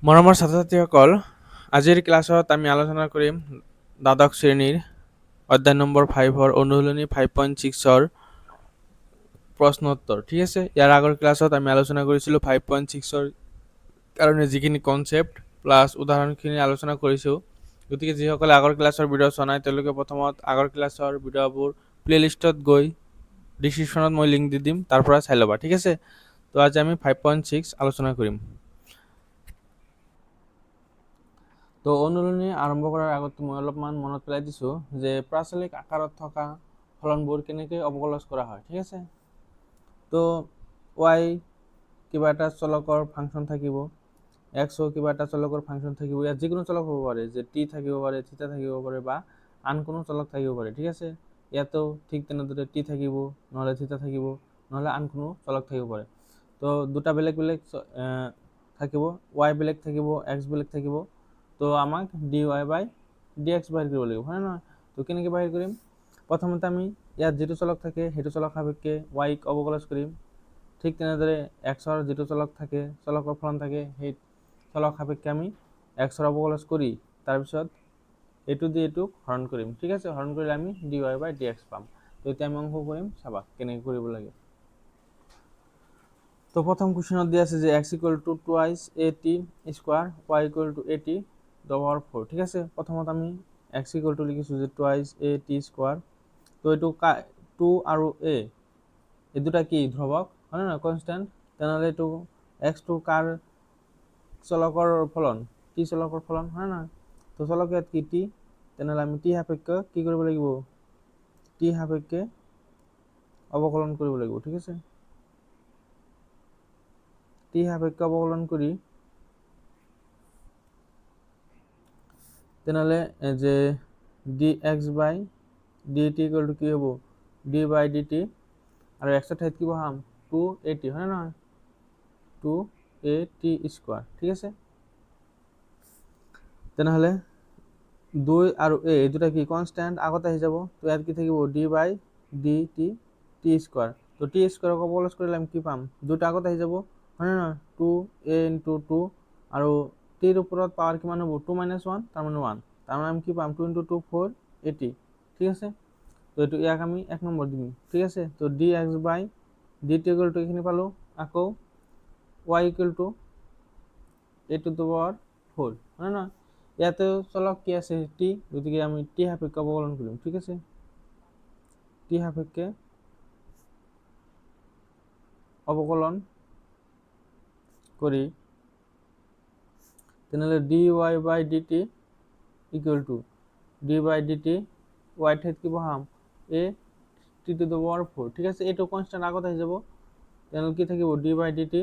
মৰমৰ ছাত্ৰ-ছাত্ৰীসকল, আজিৰ ক্লাছত আমি আলোচনা কৰিম দ্বাদশ শ্ৰেণীৰ অধ্যায় নম্বৰ 5ৰ অনুশীলনী 5.6ৰ প্ৰশ্নোত্তৰ। ঠিক আছে, ইয়াৰ আগৰ ক্লাছত আমি আলোচনা কৰিছিলোঁ 5.6ৰ কাৰণে যিখিনি কনচেপ্ট প্লাছ উদাহৰণখিনি আলোচনা কৰিছোঁ। গতিকে যিসকলে আগৰ ক্লাছৰ ভিডিঅ' চোৱা নাই তেওঁলোকে প্ৰথমত আগৰ ক্লাছৰ ভিডিঅ'বোৰ প্লেলিষ্টত গৈ ডিছক্ৰিপশ্যনত মই লিংক দি দিম, তাৰ পৰা চাই ল'বা। ঠিক আছে, তো আজি আমি 5.6 আলোচনা কৰিম। তো অনুশীলনী আৰম্ভ কৰাৰ আগত মই অলপমান মনত পেলাই দিছোঁ যে প্ৰাচলিক আকাৰত থকা ফলনবোৰ কেনেকৈ অৱকলজ কৰা হয়। ঠিক আছে, তো ৱাই কিবা এটা চলকৰ ফাংচন থাকিব, এক্সও কিবা এটা চলকৰ ফাংচন থাকিব। ইয়াত যিকোনো চলক হ'ব পাৰে, যে টি থাকিব পাৰে, থিটা থাকিব পাৰে, বা আন কোনো চলক থাকিব পাৰে। ঠিক আছে, ইয়াতো ঠিক তেনেদৰে টি থাকিব, নহ'লে থিটা থাকিব, নহ'লে আন কোনো চলক থাকিব পাৰে। তো দুটা বেলেগ বেলেগ থাকিব, ৱাই বেলেগ থাকিব, এক্স বেলেগ থাকিব। তো আমাক D y by d x বাহিৰ কৰিব লাগিব, হয় নহয়? তো কেনেকৈ বাহিৰ কৰিম? প্ৰথমতে আমি ইয়াত যিটো চলক থাকে সেইটো চলক সাপেক্ষে ৱাইক অৱকলজ কৰিম। ঠিক তেনেদৰে এক্সৰ যিটো চলক থাকে, চলকৰ ফলন থাকে, সেই চলক সাপেক্ষে আমি এক্সৰ অৱকলজ কৰি তাৰপিছত এইটো দি এইটোক হৰণ কৰিম। ঠিক আছে, হৰণ কৰিলে আমি D y by d x পাম। তো এতিয়া আমি অংক কৰিম, চাবা কেনেকৈ কৰিব লাগে। তো প্ৰথম কুৱেশ্যনত দিয়া আছে যে x equal two twice A T square, Y equal to A T the power 4। ঠিক আছে, প্ৰথমত আমি এক্স ইকুৱেল টু লিখিছোঁ যে টুৱাইচ এ টি স্কোৱাৰ। তো এইটো 2 আৰু এ এই দুটা কি ধ্ৰুৱক, হয় নহয়, কনষ্টেণ্ট। তেনেহ'লে এইটো এক্সটো কাৰ চলকৰ ফলন, টি চলকৰ ফলন, হয় নহয়? তো চলক ইয়াত কি টি, তেনেহ'লে আমি টি সাপেক্ষে কি কৰিব লাগিব? টি সাপেক্ষে অৱকলন কৰিব লাগিব। ঠিক আছে, টি সাপেক্ষে অৱকলন কৰি তেনেহ'লে যে d x by d t equal to কি হ'ব? ডি বাই ডি টি, আৰু এক্সৰ ঠাইত কি বহাম? 2 এ টি, হয় নহয়? 2 এ টি স্কোৱাৰ। ঠিক আছে, তেনেহ'লে 2 আৰু এ এই দুটা কি কনষ্টেণ্ট, আগত আহি যাব। তো ইয়াত কি থাকিব? D by d t T square. তো টি স্কোৱাৰক অৱকলজ কৰিলে আমি কি পাম? দুটা আগত আহি যাব, হয় নহয়? 2 এ ইনটু 2, আৰু টিৰ ওপৰত পাৱাৰ কিমান হ'ব? 2 - 1, তাৰমানে 1। তাৰমানে আমি কি পাম? 2 × 2 4 80। ঠিক আছে, তো এইটো ইয়াক আমি 1 নম্বৰ দিম। ঠিক আছে, তো d x by d t equal to এইখিনি পালোঁ। আকৌ y equal to a to the power 4, হয় নহয়? ইয়াতে চলক কি আছে? টি, গতিকে আমি টি সাপেক্ষে অৱকলন কৰিম। ঠিক আছে, টি সাপেক্ষে অৱকলন কৰি তেনেহ'লে d y by d t equal to d by d t, y ঠাইত কি বহাম? A t to the power 4। ঠিক আছে, এইটো কনষ্টেণ্ট আগত আহি যাব, তেনেহ'লে কি থাকিব? D by d t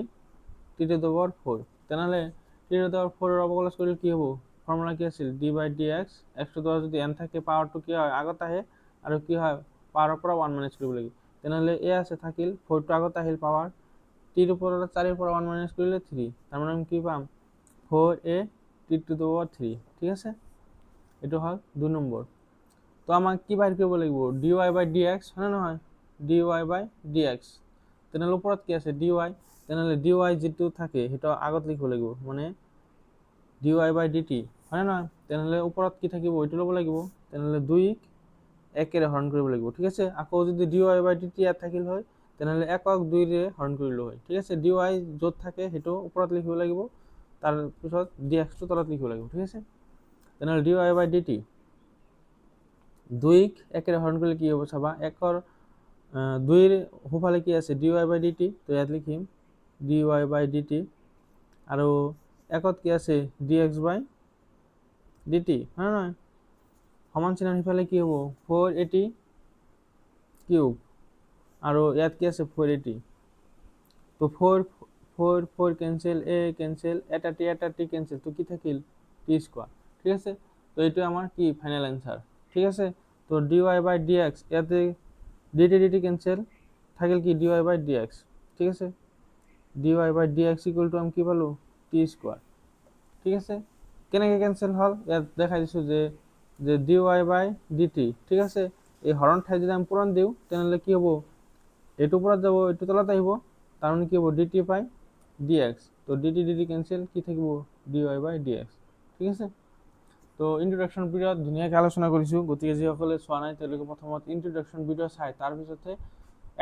t to the power 4। তেনেহ'লে টি টু দ্য পাৱাৰ 4 অৱকলজ কৰিলে কি হ'ব? ফৰ্মুলা কি আছিল? D by d x. এক্সটো দ্বাৰা যদি এন থাকে, পাৱাৰটো কি হয়? আগত আহে, আৰু কি হয়? পাৱাৰৰ পৰা 1 মাইনাছ কৰিব লাগে। তেনেহ'লে এ আছে থাকিল, 4টো আগত আহিল পাৱাৰ, টিৰ ওপৰত 4ৰ পৰা 1 মাইনাছ কৰিলে 3, তাৰমানে আমি কি পাম? 4 এ টি টু দ্য পাৱাৰ 3। ঠিক আছে, এইটো হ'ল 2 নম্বৰ। তো আমাক কি বাহিৰ কৰিব লাগিব? D y by d x, হয় নে নহয়? D y by d x. তেনেহ'লে ওপৰত কি আছে? D Y. তেনেহ'লে ডি ৱাই যিটো থাকে সেইটো আগত লিখিব লাগিব, মানে D y by d T, হয় নে নহয়? তেনেহ'লে ওপৰত কি থাকিব? এইটো ল'ব লাগিব। তেনেহ'লে 2ক 1ৰে হৰণ কৰিব লাগিব। ঠিক আছে, আকৌ যদি D y by d t ইয়াত থাকিল হয়, তেনেহ'লে 1ক 2ৰে হৰণ কৰিলোঁ হয়। ঠিক আছে, ডি ৱাই য'ত থাকে সেইটো ওপৰত লিখিব লাগিব, তাৰপিছত ডি এক্সটো তলত লিখিব লাগিব। ঠিক আছে, তেনেহ'লে d y by d T 2ক 1ৰে হৰণ কৰিলে কি হ'ব? চাবা, 2ৰ সোঁফালে কি আছে? D y by d T, তো ইয়াত লিখিম D y by d T, আৰু 1ত কি আছে? D x by d T, হয় নহয়? সমান চিহ্নৰ সিফালে কি হ'ব? 480 কিউব, আৰু ইয়াত কি আছে? 480। তো 4 কেঞ্চেল, এ কেঞ্চেল, এটা টি কেঞ্চেল, তো কি থাকিল? T square. ঠিক আছে, তো এইটো আমাৰ কি ফাইনেল এনচাৰ। ঠিক আছে, তো d y by d x, ইয়াতে ডি টি কেঞ্চেল, থাকিল কি? D y by d x. ঠিক আছে, d y by d x equal to আমি কি পালোঁ? T square. ঠিক আছে, কেনেকৈ কেঞ্চেল হ'ল? ইয়াত দেখাই দিছোঁ যে d y by d t. ঠিক আছে, এই হৰণ ঠাইত যদি আমি পূৰণ দিওঁ, তেনেহ'লে কি হ'ব? এইটো ওপৰত যাব, এইটো তলত আহিব, তাৰমানে কি হ'ব? ডি টি বাই ডি এক্স। তো ডি টি কেঞ্চেল, কি থাকিব? dy/dx ঠিক আছে। তো ইন্ট্ৰডাকশ্যন ভিডিঅ'ত ধুনীয়াকৈ আলোচনা কৰিছোঁ, গতিকে যিসকলে চোৱা নাই তেওঁলোকে প্ৰথমত ইন্ট্ৰডাকশ্যন ভিডিঅ' চাই তাৰপিছতে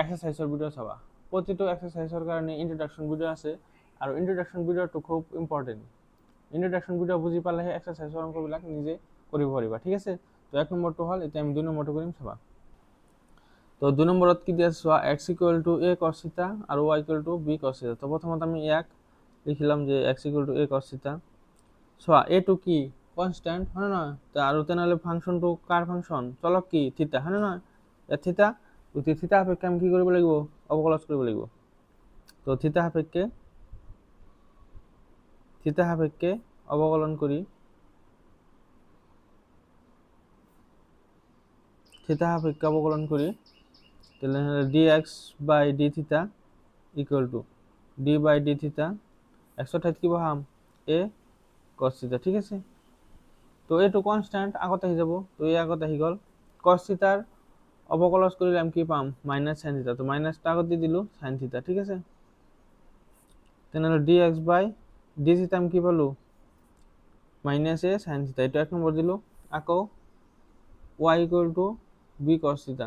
এক্সাৰচাইজৰ ভিডিঅ' চাবা। প্ৰতিটো এক্সাৰচাইজৰ কাৰণে ইন্ট্ৰডাকশ্যন ভিডিঅ' আছে আৰু ইন্ট্ৰডাকশ্যন ভিডিঅ'টো খুব ইম্পৰ্টেণ্ট। ইন্ট্ৰডাকশ্যন ভিডিঅ' বুজি পালেহে এক্সাৰচাইজৰ অংকবিলাক নিজে কৰিব পাৰিবা, ঠিক আছে। তো 1 নম্বৰটো হ'ল, এতিয়া আমি 2 নম্বৰটো কৰিম চাবা। তো 2 নম্বৰত কি দিয়া চোৱা, x = a cos θ আৰু y = b cos θ। তো প্ৰথমত আমি ইয়াক লিখিলাম যে x = a cos θ। চোৱা এটো কি কনস্ট্যান্ট হয় না, আৰু তেনেহ'লে ফাংশনটো কাৰ ফাংশন, চলক কি থিতা হয় না, এ থিতা। গতিকে থিতা সাপেক্ষে আমি কি কৰিব লাগিব, অবকলজ কৰিব লাগিব। তো থিতা সাপেক্ষে অবকলন কৰি তেনেহ'লে dx/dθ = d/dθ, x ঠাইত কি বহাম a cos θ, ঠিক আছে। তো এইটো কনস্ট্যান্ট আগত আহি যাব, তো এই আগত আহি গ'ল। cos θ ৰ অবকলজ কৰিলে আমি কি পাম, -sin θ। তো মাইনাসটা আগত দি দিলো sin θ, ঠিক আছে। তেনেহ'লে dx/dθ আমি কি পালো, -a sin θ। এটা 1 নম্বৰ দিলো। আকৌ y = b cos θ,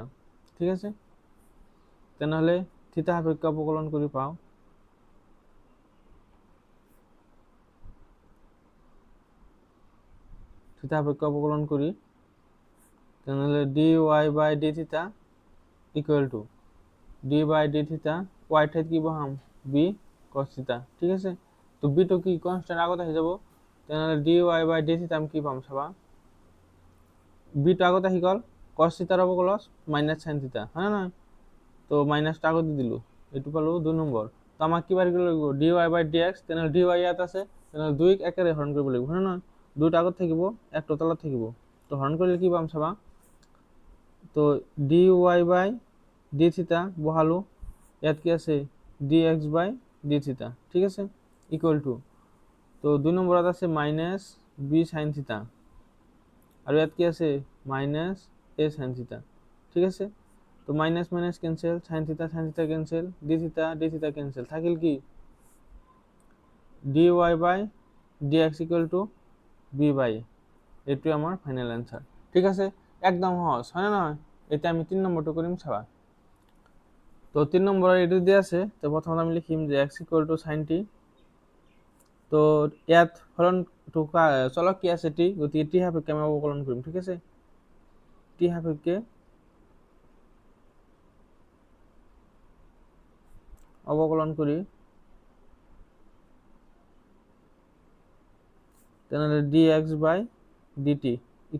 ঠিক আছে। তেনেহ'লে থিতা সাপেক্ষে অবকলন কৰি পাওঁ তেনেহ'লে dy/dθ = d/dθ, y ঠাইত কি বহাম b cos θ, ঠিক আছে। তো b টো কি কনস্ট্যান্ট আগত আহি যাব, তেনেহ'লে dy/dθ আমি কি পাম চাবা, b টো আগত আহি গ'ল, cos θ ৰ অবকলজ -sin θ হয় না নহয়। তো মাইনাসটা আগত দি দিলো, এইটো পালো 2 নম্বৰ। তো আমাক কি বাহিৰ কৰিব লাগিব, dy/dx। তেনেহ'লে dy ইয়াত আছে, তেনেহ'লে 2ক একেৰে হৰণ কৰিব লাগিব হয় না নহয়। 2টা আগত থাকিব, 1টো তলত থাকিব। তো হৰণ কৰিলে কি পাম চাবা, তো dy/dθ বহালো, ইয়াত কি আছে dx/dθ, ঠিক আছে, ইকুয়াল টু। তো 2 নম্বৰত আছে -b sin θ আৰু ইয়াত কি আছে -a sin θ, ঠিক আছে। তো minus minus cancel, sin θ cancel, dθ cancel, থাকিল কি dy/dx = b/a। এটাই আমার ফাইনাল অ্যান্সার, ঠিক আছে। একদম সহজ হয় না নহয়। এটা আমি 3 নম্বরটা করিম চাবা। তো 3 নম্বরের এটা দিয়ে আছে, তো প্রথমে আমি লিখিম যে x = sin t। তো ইয়াত হরণটো চলক কি আছে t, গতিকে t সাপেক্ষে আমি অবকলন করিম, ঠিক আছে। t সাপেক্ষে অবকলন করি, তাহলে dx/dt =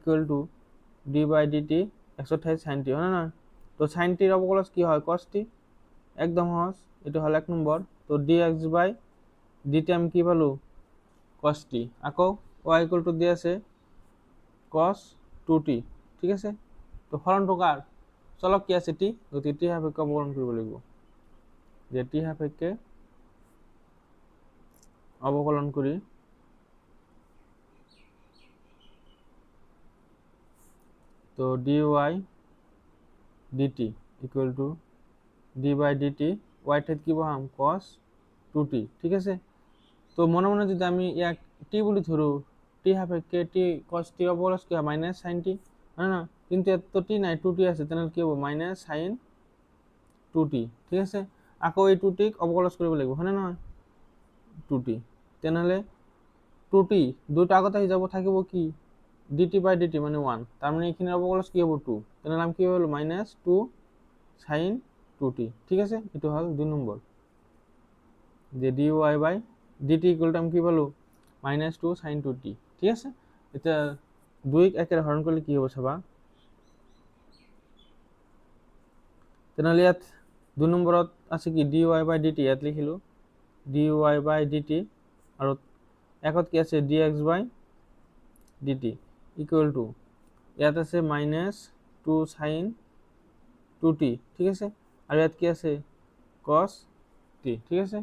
d/dt, x ঠাইত sin t হয় না। তো sin t এর অবকলজ কি হয়, cos t, একদম সহজ। এটা হল 1 নম্বর। তো dx/dt আমি কি পালো, cos t। আকৌ y = দিয়ে আছে cos 2t, ঠিক আছে। তো হরণটো কার, চলক কি আছে t, গতিকে t সাপেক্ষে অবকলন কৰিব লাগিব, যে t সাপেক্ষে অবকলন কৰি তো dy/dt = d/dt, y ঠাইত কি বহাম cos 2t, ঠিক আছে। তো মনে মনে যদি আমি ইয়াক t বুলি ধরো, t সাপেক্ষে t cos t অবকলজ কি হয় -sin t হয় না, কিন্তু এত তো t নাই, 2t আছে, তাহলে কি হবে -sin 2t, ঠিক আছে। আকৌ এই 2t অবকলজ কৰিব লাগিব হয় না নহয়, 2t। তেনেহ'লে 2t দুটো আগত আহি যাব, থাকিব কি dt/dt মানে 1, তার মানে এখানে অবকলজ কি হবে 2, তাহলে আমি কি হলো -2 sin 2t, ঠিক আছে। এটা হল 2 নম্বর, যে dy/dt = আমি কি পালো -2 sin 2t, ঠিক আছে। এটা 2 একের হরণ করলে কি হবে চাবা। তেনেহ'লে ইয়াত 2 নম্বৰত আছে কি dy/dt, ইয়াত লিখিলো dy/dt, আৰু একত কি আছে dx/dt = ইয়াত আছে -2 sin 2t, ঠিক আছে। আর ইয়াত কি আছে cos t, ঠিক আছে।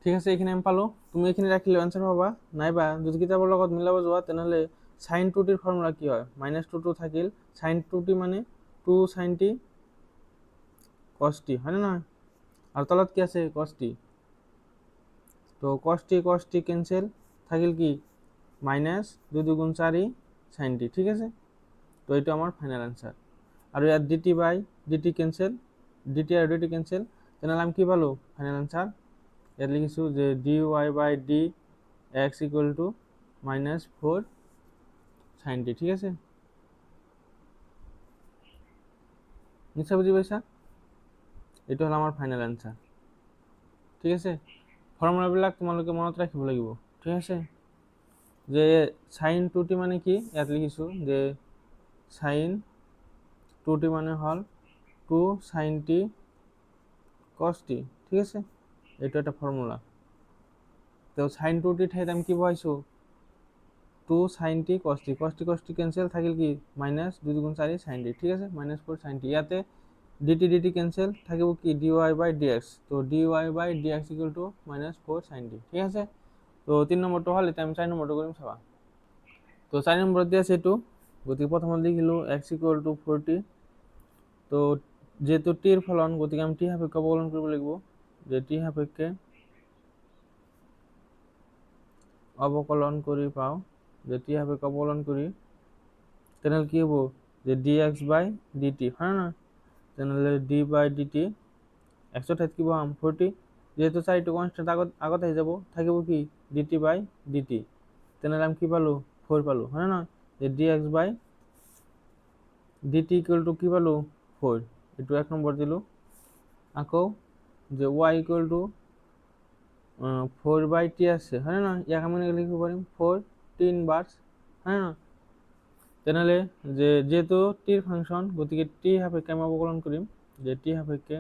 ঠিক আছে, এখানে আমি পালো। তুমি এখানে রাখিলে অ্যান্সার পাবা, নাইবা যদি কিতাবৰ লগত মিলাব যোৱা তেনেহ'লে sin 2t ৰ ফৰ্মুলা কি হয়, -2 থাকিল, sin 2t মানে 2 sin t cos t হয় না নহয়, আর তলত কি আছে cos t। তো cos t ক্যান্সেল, থাকিল কি মাইনাস 2 2 4 sin t, ঠিক আছে। তো এটা আমার ফাইনাল অ্যান্সার। আর ইয়ার ডিটি বাই ডিটি ক্যান্সেল, ডিটি আর ডিটি ক্যান্সেল, তাহলে আমি কি পালো ফাইনাল অ্যান্সার। এর লিখিছো যে dy by d x equal to -4 sin t, ঠিক আছে। নিশ্চয় বুঝি পাইছা? এটা হলো আমার ফাইনাল অ্যান্সার, ঠিক আছে। ফর্মুলাবিলাক তোমালোকে মনত রাখিব লাগিব, ঠিক আছে। যে সাইন 2t মানে কি ইয়াত লিখিছো যে সাইন 2t মানে হল 2 sin t cos t, ঠিক আছে। এটা একটা ফর্মুলা। তো সাইন 2t ঠাইত আমি কি বহাইছো 2 sin t cos t, cos t cancel থাকিল কি -2 2 4 sin t, ঠিক আছে, -4 sin t। ইয়াতে dt dt ক্যান্সেল থাকিব কি dy বাই dx, তো dy by dx equal to -4 sin t, ঠিক আছে। তো 3 নম্বরটা হল, এটা আমি 4 নম্বরটা করিম চাবা। তো 4 নম্বর দিয়ে আছে এইটো, গতিকে প্রথমত লিখিলো x ইকুয়াল টু 40। তো যেহেতু টির ফলন, গতিকে আমি টি সাপেক্ষে অবকলন কৰিব লাগিব, যে টি সাপেক্ষে অবকলন কৰি পাওঁ, যে টি সাপেক্ষে অবকলন কৰি তেনেহ'লে কি হ'ব যে dx বাই dt, হয় না। তেনেহ'লে d বাই dt এক্সৰ ঠাইত কি বহাম 40, যেহেতু 4টো কনষ্টেণ্ট আগত আহি যাব, থাকিব কি dt বাই dt, তেনেহ'লে আমি কি পালো 4 পালো, হয় না। যে dx by dt equal to কি পালো 4, এইটো 1 নম্বৰ দিলো। আকৌ যে y equal to 4 by t আছে, হয় না, ইয়াক আমি লিখিব পাৰিম 4 t ইনভাৰ্স, হয় না। তেনেহ'লে যে যেহেতু টিৰ ফাংশন, গতিকে টি সাপেক্ষে আমি অবকলন কৰিম, যে টি সাপেক্ষে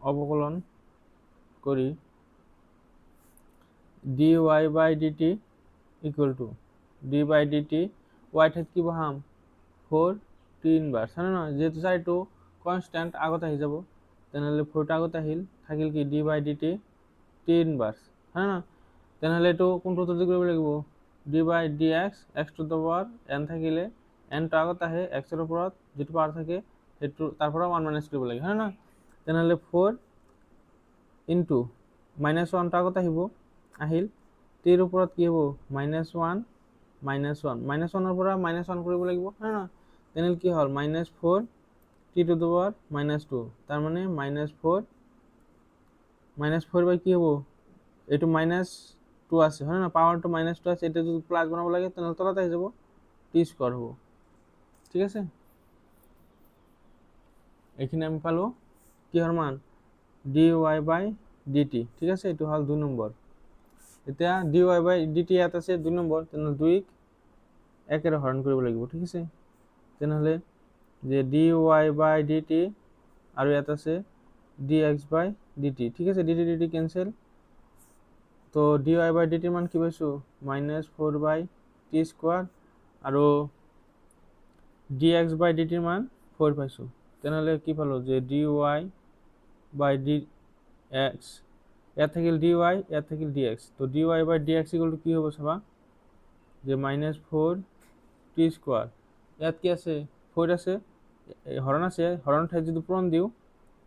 অবকলন কৰি dy by dt equal to d by dt, y ঠাইত কি বহাম 4 t ইনভার্স, হয় না। যেহেতু 4টো কনষ্টেণ্ট আগত আহি যাব, তেনেহ'লে 4টো আগত আহিল, থাকিল কি d by dt t inverse, হয় না। তেনেহ'লে এইটো কোনটো উত্তৰ কৰিব লাগিব d by dx, x to the power n থাকিলে n টো আগত আহে, x ৰ ওপৰত যিটো পাৱাৰ থাকে সেইটো তাৰ পৰা 1 মাইনাছ কৰিব লাগে, হয় না। তেনেহ'লে 4 ইনটু -1 টো আগত আহিব, আহিল, টিৰ ওপৰত কি হ'ব -1 -1 ৰ পৰা -1 কৰিব লাগিব, হয় না। তেনেহ'লে কি হ'ল -4 t টু দ্য পাৱাৰ -2, তাৰ মানে -4 বাই কি হ'ব, এইটো -2 আছে, হয় না, পাৱাৰটো -2 আছে, এটা যদি প্লাস বনাব লাগে তেনেহ'লে তলত আহি যাব টি স্কোয়ার হ'ব, ঠিক আছে। এইখিনি আমি পালো কিহৰ মান dy বাই dt, ঠিক আছে। এইটো হ'ল 2 নম্বৰ। এতিয়া dy বাই dt ইয়াত আছে 2 নম্বৰ, তেনেহ'লে 2ক 1 হৰণ কৰিব লাগিব, ঠিক আছে। তেনেহ'লে যে dy বাই dt আৰু ইয়াত আছে dx বাই dt, ঠিক আছে, dt dt কেনসেল। তো dy বাই dt মান কি পাইছো -4 বাই t স্কোয়ার, আৰু dx বাই dt মান 4 পাইছো। তেনেহ'লে কি পালো যে dy বাই dx, ইয়াত থাকিল dy, ইয়াত থাকিল dx, তো dy by dx equal to কি হ'ব চাবা, যে -4 t স্কোয়ার, ইয়াত কি আছে 4 আছে, হৰণ আছে, হৰণ ঠাইত যদি পূৰণ দিওঁ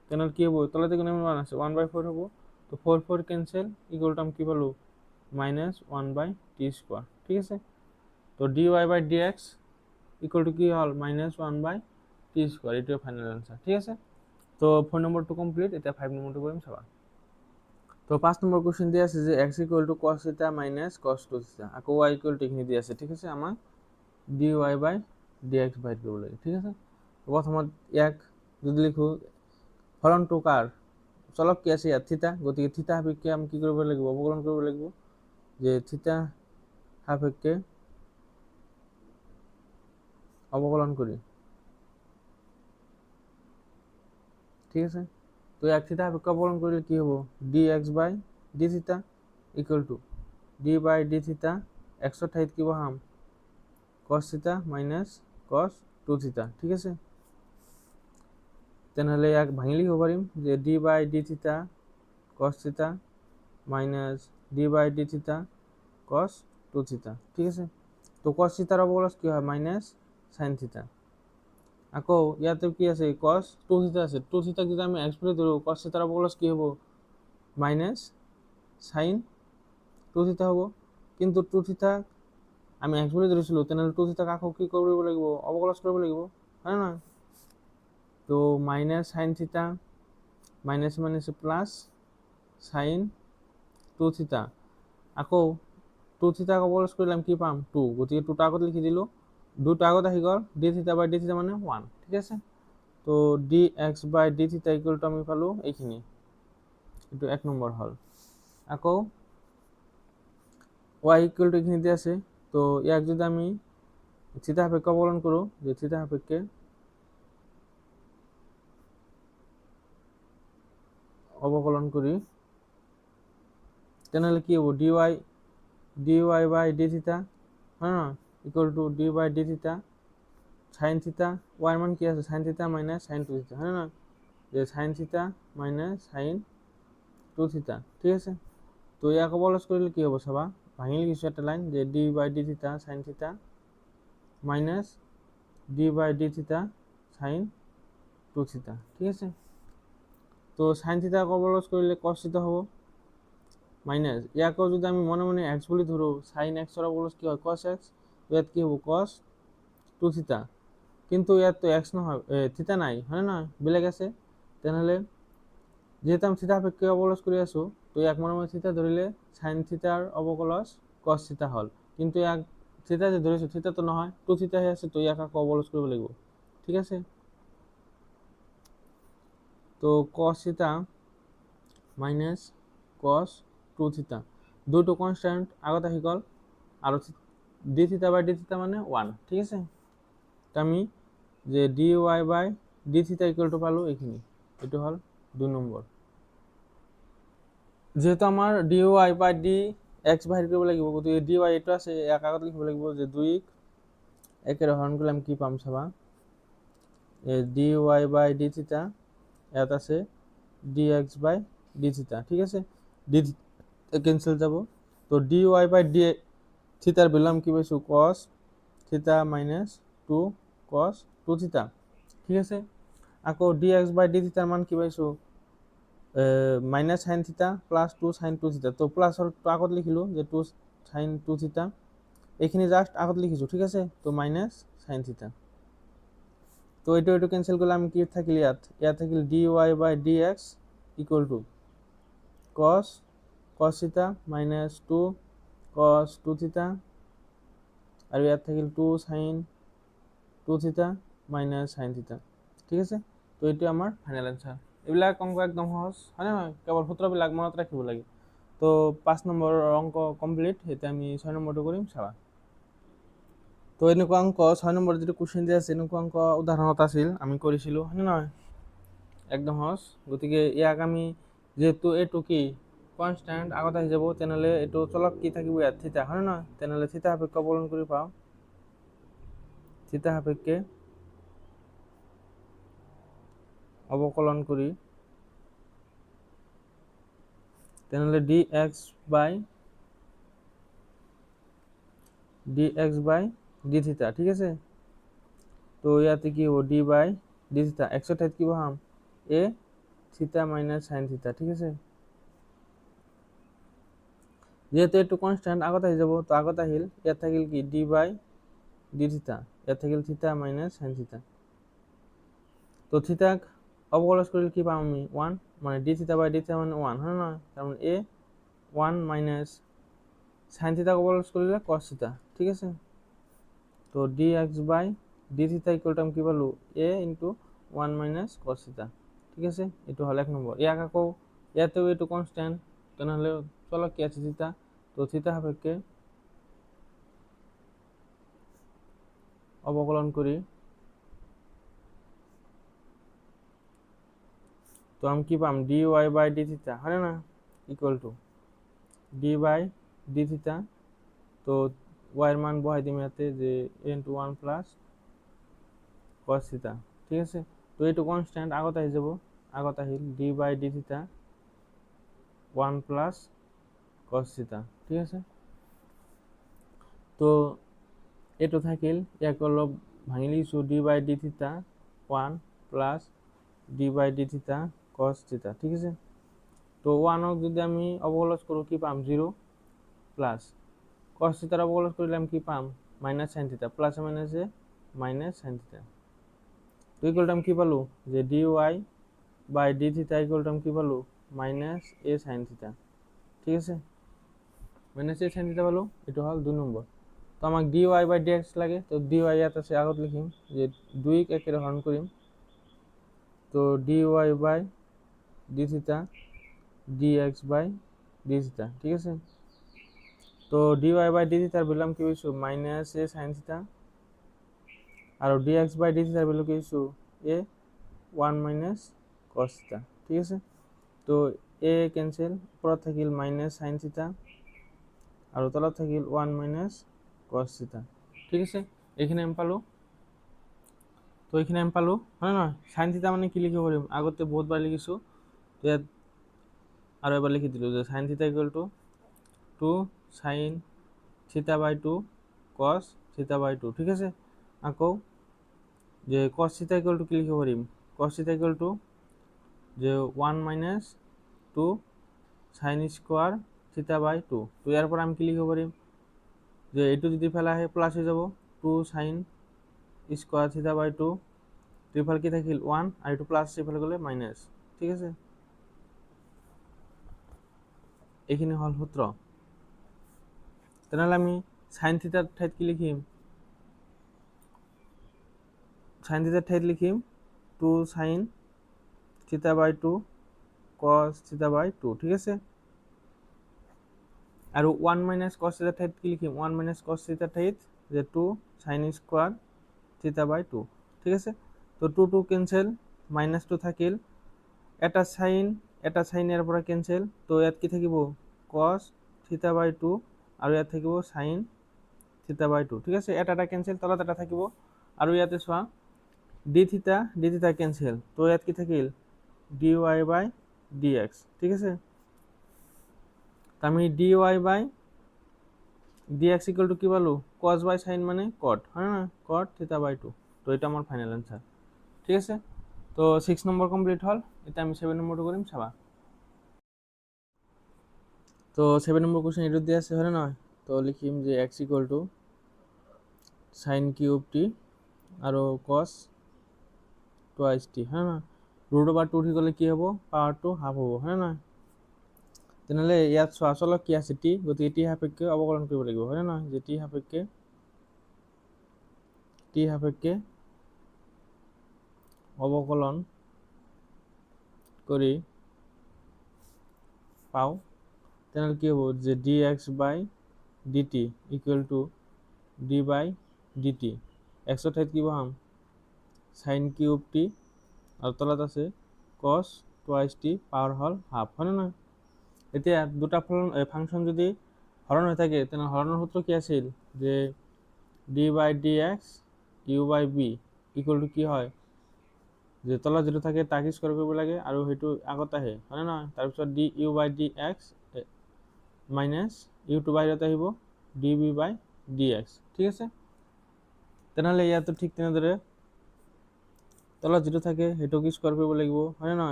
তেনেহ'লে কি হ'ব, তলতে কোনো 1 আছে, 1/4 হ'ব। তো 4 4 ক্যান্সেল, ইকুয়াল টু আমি কি পালো -1 বাই t স্কোয়ার, ঠিক আছে। তো dy by dx equal to কি হল -1 বাই t স্কোয়ার, এটাই ফাইনাল অ্যান্সার, ঠিক আছে। তো 4 নম্বরটো কমপ্লিট, এটা 5 নম্বরটো কৰিম চাবা। তো 5 নম্বৰ কোশ্চেন দিয়া আছে যে x equal to cos θ minus cos 2 θ, আকৌ y ইকুয়াল টু এইখিনি দিয়া আছে, ঠিক আছে। আমাক dy বাই dx বাহিৰ কৰিব লাগে, ঠিক আছে। প্ৰথমত ইয়াক যদি লিখো ফলনটো কাৰ চলক কি আছে ইয়াত থিতা, গতিকে থিতা সাপেক্ষে আমি কি কৰিব লাগিব অবকলন কৰিব লাগিব, যে থিতা সাপেক্ষে অবকলন করি, ঠিক আছে। তো এক থিতা সাপেক্ষে অবকলন করলে কি হবো dx by d theta equal to d by d theta এক্সর ঠাইত কি বহাম cos theta minus cos 2 theta, ঠিক আছে। তেনেহ'লে ইয়াক ভাঙি লিখিব পাৰিম যে d by d theta cos theta minus d by d theta cos 2 theta, ঠিক আছে। তো cos থিতার অবকলন কি হয় মাইনাস sin থিতা, আকৌ ইয়াতে কি আছে cos 2 থিটা আছে, 2 থিটাক যদি আমি x বুলি ধৰো cos থিটাৰ অপকলস কি হ'ব মাইনাস sin 2 থিটা হ'ব, কিন্তু 2 থিটা আমি x বুলি ধৰিছিলো, তেনেহ'লে 2 থিটাক আকৌ কি কৰিব লাগিব অপকলস কৰিব লাগিব, হয় না? তো মাইনাস sin থিটা মাইনাস মাইনাস প্লাস sin 2 থিটা, আকৌ 2 থিটাক অপকলস কৰিলাম কি পাম 2, গতিকে 2টা আগত লিখি দিলো, 2টা আগত আহি গ'ল d থিটা বাই d থিটা মানে 1, ঠিক আছে? তো dx বাই d থিটা ইকুয়াল টু আমি পালো এইখিনি, এইটো 1 নম্বৰ হল। আকৌ y ইকুয়াল টু এখানে দিয়ে আছে, তো ইয়াক যদি আমি থিটা সাপেক্ষে অবকলন করো, যে থিটা সাপেক্ষে অবকলন করি, তেনেহলে কি হবো dy বাই d থিটা, হ্যাঁ না, equal to d by d theta sin থিটা, y মান কি আছে sin থিটা মাইনাস sin 2 থিটা, হ্যাঁ না, যে sin থিটা মাইনাস sin 2 থিটা, ঠিক আছে? তো ইয়াক অবকলন করলে কি হবো সবা ভাঙি লিখিছো একটা লাইন, যে d by d theta sin থিটা minus d by d theta sin 2 থিটা, ঠিক আছে? তো sin থিটা অবকলন করলে cos থিটা হবো মাইনাস, ইয়াকেও যদি আমি মনে মনে x বলি ধরো sin x এর অবকলন কি হয় cos x, তো ইয়াত কি হবো cos 2 থিটা, কিন্তু ইয়াত তো x নহয় থিটা নাই, হয় না, বেলেগ আছে, তেনেহলে যেহেতু আমি থিটা সাপেক্ষে অবকলন কৰি আছো, তো ইয়াক মনে মনে থিটা ধরিলে sin থিটার অবকলন cos থিটা হল, কিন্তু ইয়াক থিটা যে ধরিছো থিটা তো নহয় 2 থিটা হে আছে, তো ইয়াক আকৌ অবকলন কৰিব লাগিব, ঠিক আছে? তো cos থিটা মাইনাস cos 2 থিটা, দুটো কনস্ট্যান্ট আগত আহি গল, আর d থিটা বাই d থিটা মানে 1, ঠিক আছে? তো আমি যে dy বাই d থিটা ইকুয়াল টু পালো এইখিনি, এটো হল 2 নম্বৰ। যেহেতু আমাৰ dy বাই dx বাহিৰ কৰিব লাগিব, গতিকে dy এটো আছে এক আগত লিখিব লাগিব, যে 2 একের হরণ করলে আমি কি পাম চাবা, dy বাই d থিটা ইয়াত আছে dx বাই d থিটা, ঠিক আছে? d ক্যান্সেল যাব, তো dy বাই d থিটার ভ্যালু আমি কি পাইছো cos থিটা মাইনাস 2 cos 2 থিটা, ঠিক আছে? আকৌ dx বাই d থিটার মান কি পাইছো মাইনাস sin থিটা প্লাস 2 sin 2 থিটা, তো প্লাস আগত লিখিলো যে 2 sin 2 থিটা, এইখিনি জাস্ট আগত লিখিছো, ঠিক আছে? তো মাইনাস sin থিটা, তো এটো ক্যান্সেল করলে আমি কি থাকিল ইয়াত থাকিল dy by dx equal to cos theta minus 2 cos 2 থিটা, আর ইয়াত থাকিল 2 sin 2 থিটা মাইনাস sin থিটা, ঠিক আছে? তো এটো আমার ফাইনাল অ্যান্সার। এইবিলাক অঙ্ক একদম সহজ, হয় না, কেবল সূত্রবিলাক মনত রাখিব লাগে। তো 5 নম্বৰ অঙ্ক কমপ্লিট, এতিয়া আমি 6 নম্বৰটো কৰিম চাবা। তো এনেকুৱা অঙ্ক 6 নম্বৰ যিটো কুৱেশ্যন দিয়া আছে, এনেকুৱা অঙ্ক উদাহৰণত আছিল, আমি কৰিছিলোঁ, হয় নহয়, একদম সহজ। গতিকে ইয়াক আমি যেহেতু এইটো কি কনস্ট্যান্ট আগত আহি যাব, তেনেহ'লে এইটো চলক কি থাকিব ইয়াত থিটা, হয় নহয়, তেনেহ'লে থিটা সাপেক্ষে অৱলম্বন কৰি পাওঁ, থিটা সাপেক্ষে অবকলন করি, তেনেহলে dx বাই d থিটা, ঠিক আছে? তো ইয়াতে কি হবো d বাই d থিটা, x এর ঠাইত কি বহাম a থিটা মাইনাস sin থিটা, ঠিক আছে? যেহেতু একটু কনস্ট্যান্ট আগত আহি যাব, তো আগত আহিল ইয়াত থাকিল কি d বাই d থিটা, ইয়াত থাকিল থিটা মাইনাস sin থিটা, তো থিটাক অবকলন করলে কি পাম আমি 1, মানে d থিটা বাই d থিটা মানে 1, হয় না, তার মানে a 1 মাইনাস sin থিটা অবকলন করলে cos থিটা, ঠিক আছে? তো dx বাই d থিটা ইকুয়াল টু আমি কি পালো a ইনটু 1 মাইনাস cos থিটা, ঠিক আছে? এটো হল 1 নম্বৰ। ইয়াক আকৌ ইয়াতেও এটো কনস্ট্যান্ট, তেনেহলে চলক কি আছে থিটা, তো থিটা সাপেক্ষে অবকলন করি, তো আমি কি পাম dy বাই d থিটা, হয় না, equal to d by d theta, তো y এর মান বহাই দিম ইয়াতে, যে a ইনটু 1 প্লাস cos থিটা, ঠিক আছে? তো এটো কনস্ট্যান্ট আগত আহি যাব, আগত আহিল d বাই d থিটা 1 প্লাস cos থিটা, ঠিক আছে? তো এটো থাকিল, ইয়াক অলপ ভাঙি লিখিছো d বাই d থিটা 1 plus D by D theta cos theta, ঠিক আছে। তো 1 যদি আমি অবকলন করো কি পাম 0 প্লাস কস থিটার অবকলন করলাম কি পাম মাইনাস সাইন থিটা, প্লাস মাইনাসে মাইনাস সাইন থিটা। তো ইকুয়ালটা আমি কি পালো যে ডি ওয়াই বাই ডি থিটা ইকুয়ালটা আমি কি পালো মাইনাস এ সাইন থিটা, ঠিক আছে। মাইনাস এ সাইন থিটা পালো, এটা হল 2 নম্বর। তো আমাক D y by d x লাগে, তো ডি ওয়াই ইয়াত আছে আগত লিখিম যে 2 একেৰে হৰণ কৰিম, তো ডি ওয়াই বাই ডি থিটা ডি এক্স বাই ডি থিটা, ঠিক আছে। তো ডি ওয়াই বাই ডি থিটার ভ্যালু কি পাইছো minus A sine theta, are D x by D থিটার ভ্যালু কি পাইছো এ 1 মাইনাস কস থিটা, ঠিক আছে। তো এ কেনসেল, ওপৰত থাকিল মাইনাস সাইন থিটা আৰু তলত থাকিল 1 মাইনাস কস থিটা, ঠিক আছে। এইখিনি আমি পালো। তো এইখিনি আমি পালো হয় নহয়। সাইন থিটা মানে কি লিখিব পাৰিম, আগতে বহুতবাৰ লিখিছো, তো ইয়াত আৰু এবাৰ লিখি দিলো যে sine theta equal to 2 sine theta by 2 cos theta বাই 2, ঠিক আছে। আকৌ যে কস থিটা ইকুয়াল টু কি লিখিব পাৰিম, কস থিটা ইকুয়াল টু যে 1 মাইনাস 2 সাইন স্কোয়াৰ থিটা বাই 2। তো ইয়াৰ পৰা আমি কি লিখিব পাৰিম যে এইটো যদি ফেলা আহে প্লাস হৈ যাব 2 সাইন স্কোয়ার থিটা বাই 2, ট্রিপল কি থাকিল 1 আর একটু প্লাস ট্রিপল গেলে মাইনাস, ঠিক আছে। এইখিনি হল সূত্র। তেনেহলে আমি সাইন থিটার ঠাইত কি লিখিম, সাইন থিটার ঠাইত লিখিম 2 সাইন থিটা বাই 2 কস থিটা বাই 2, ঠিক আছে। আর 1 মাইনাস কস থিটার ঠাইত কি লিখিম 1 মাইনাস কস থিটার ঠাইত যে 2 সাইন স্কোয়ার থিটা বাই 2, ঠিক আছে। তো 2 2 ক্যান্সেল, মাইনাস 2 থাকিল, এটা সাইন এর পৰা ক্যান্সেল, তো ইয়াত কি থাকিব কস থিটা বাই 2 আৰু ইয়াত থাকিব সাইন থিটা বাই 2, ঠিক আছে। এটা ক্যান্সেল, তলত এটা থাকিব, আৰু ইয়াতে চোৱা ডি থিটা ক্যান্সেল, তো ইয়াত কি থাকিল d y by d x, ঠিক আছে। তো আমি d y by d x equal to কি পালো কস বাই সাইন মানে কট, হয় না, কট থিটা বাই 2। তো এটা আমার ফাইনাল অ্যান্সার, ঠিক আছে। তো 6 নম্বর কমপ্লিট হল। এটা আমি 7 নম্বরটা করিম চাবা। তো 7 নম্বর কোশ্চেন এটা দিয়ে আছে হয় না, তো লিখিম যে x equal to sign cube T আৰু কস টুৱাইস টি, হয় না। ৰুট ওভাৰ 2 ঠিক হলে কি হ'ব পাৱাৰটো হাফ হ'ব, হয় না। তেনেহলে ইয়াত চোৱা চলক কি আছে টি, গতিকে টি সাপেক্ষে অবকলন কৰিব লাগিব, হয় না, যে টি সাপেক্ষে অবকলন কৰি পাও, তেনেহলে কি হ'ব যে d x by d t equal to d by d t, এক্সৰ ঠাইত কি বহাম সাইন কিউব টি আৰু তলত আছে কস টুৱাইস টি পাৱাৰ হল হাফ, হয় না। এতিয়া দুটা ফাংশন যদি হরণ হয়ে থাকে তাহলে হরণের সূত্র কি আছিল যে d by d x u by v equal to কি হয় যে তলত যেটো থাকে তাক স্কোয়ার কৰিব লাগে আৰু সেইটো আগত আহে, হয় না। তাৰপিছত d u by d x minus u two বাহিৰত আহিব d v by d x, ঠিক আছে। তেনেহলে ইয়াতো ঠিক তেনেদৰে তলত যেটো থাকে সেইটোক স্কোয়াৰ কৰিব লাগিব, হয় না।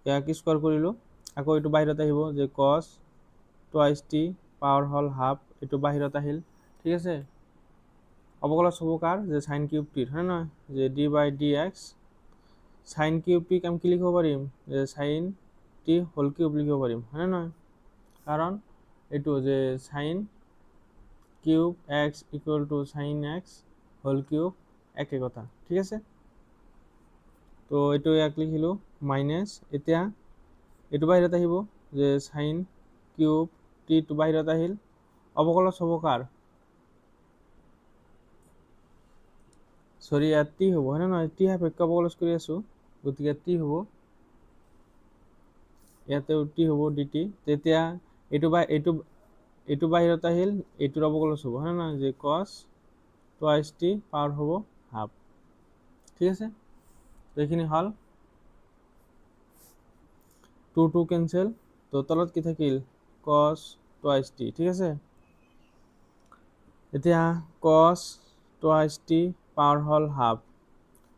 ইয়াক স্কোয়াৰ কৰিলো, আকৌ এইটো বাহিৰত আহিব যে cos টুৱাইস টি পাৱাৰ হল হাফ, এইটো বাহিৰত আহিল, ঠিক আছে। অবকলন সবকার যে সাইন কিউব টির, হয় না, যে d by d x sine cube t আমি কি লিখিব পাৰিম যে সাইন টি হোল কিউব লিখিব পাৰিম, হয় না, কারণ এইটো যে sine cube x equal to sine x whole cube একে কথা, ঠিক আছে। তো এইটো ইয়াক লিখিলো মাইনাস, এতিয়া এইটো বাহিৰত আহিব যে সাইন কিউব টি টু বাহিৰত আহিল, অবকলন সবকাৰ সৰি ইয়াত টি হ'ব, হয় না, টি সাপেক্ষে অবকলন কৰি আছো, গতিকে টি হ'ব, ইয়াতেও টি হ'ব ডিটি। তেতিয়া এইটো বাহিৰত আহিল, এইটোৰ অবকলন হ'ব, হয় না, যে cos টুৱাইস টি পাৱাৰ হ'ব হাফ, ঠিক আছে। তো এইখিনি হল 2 2 ক্যান্সেল, তো তলত কি থাকিল cos টুৱাইস টি, ঠিক আছে। এতিয়া cos টুৱাইস টি পাৱাৰ হল হাফ,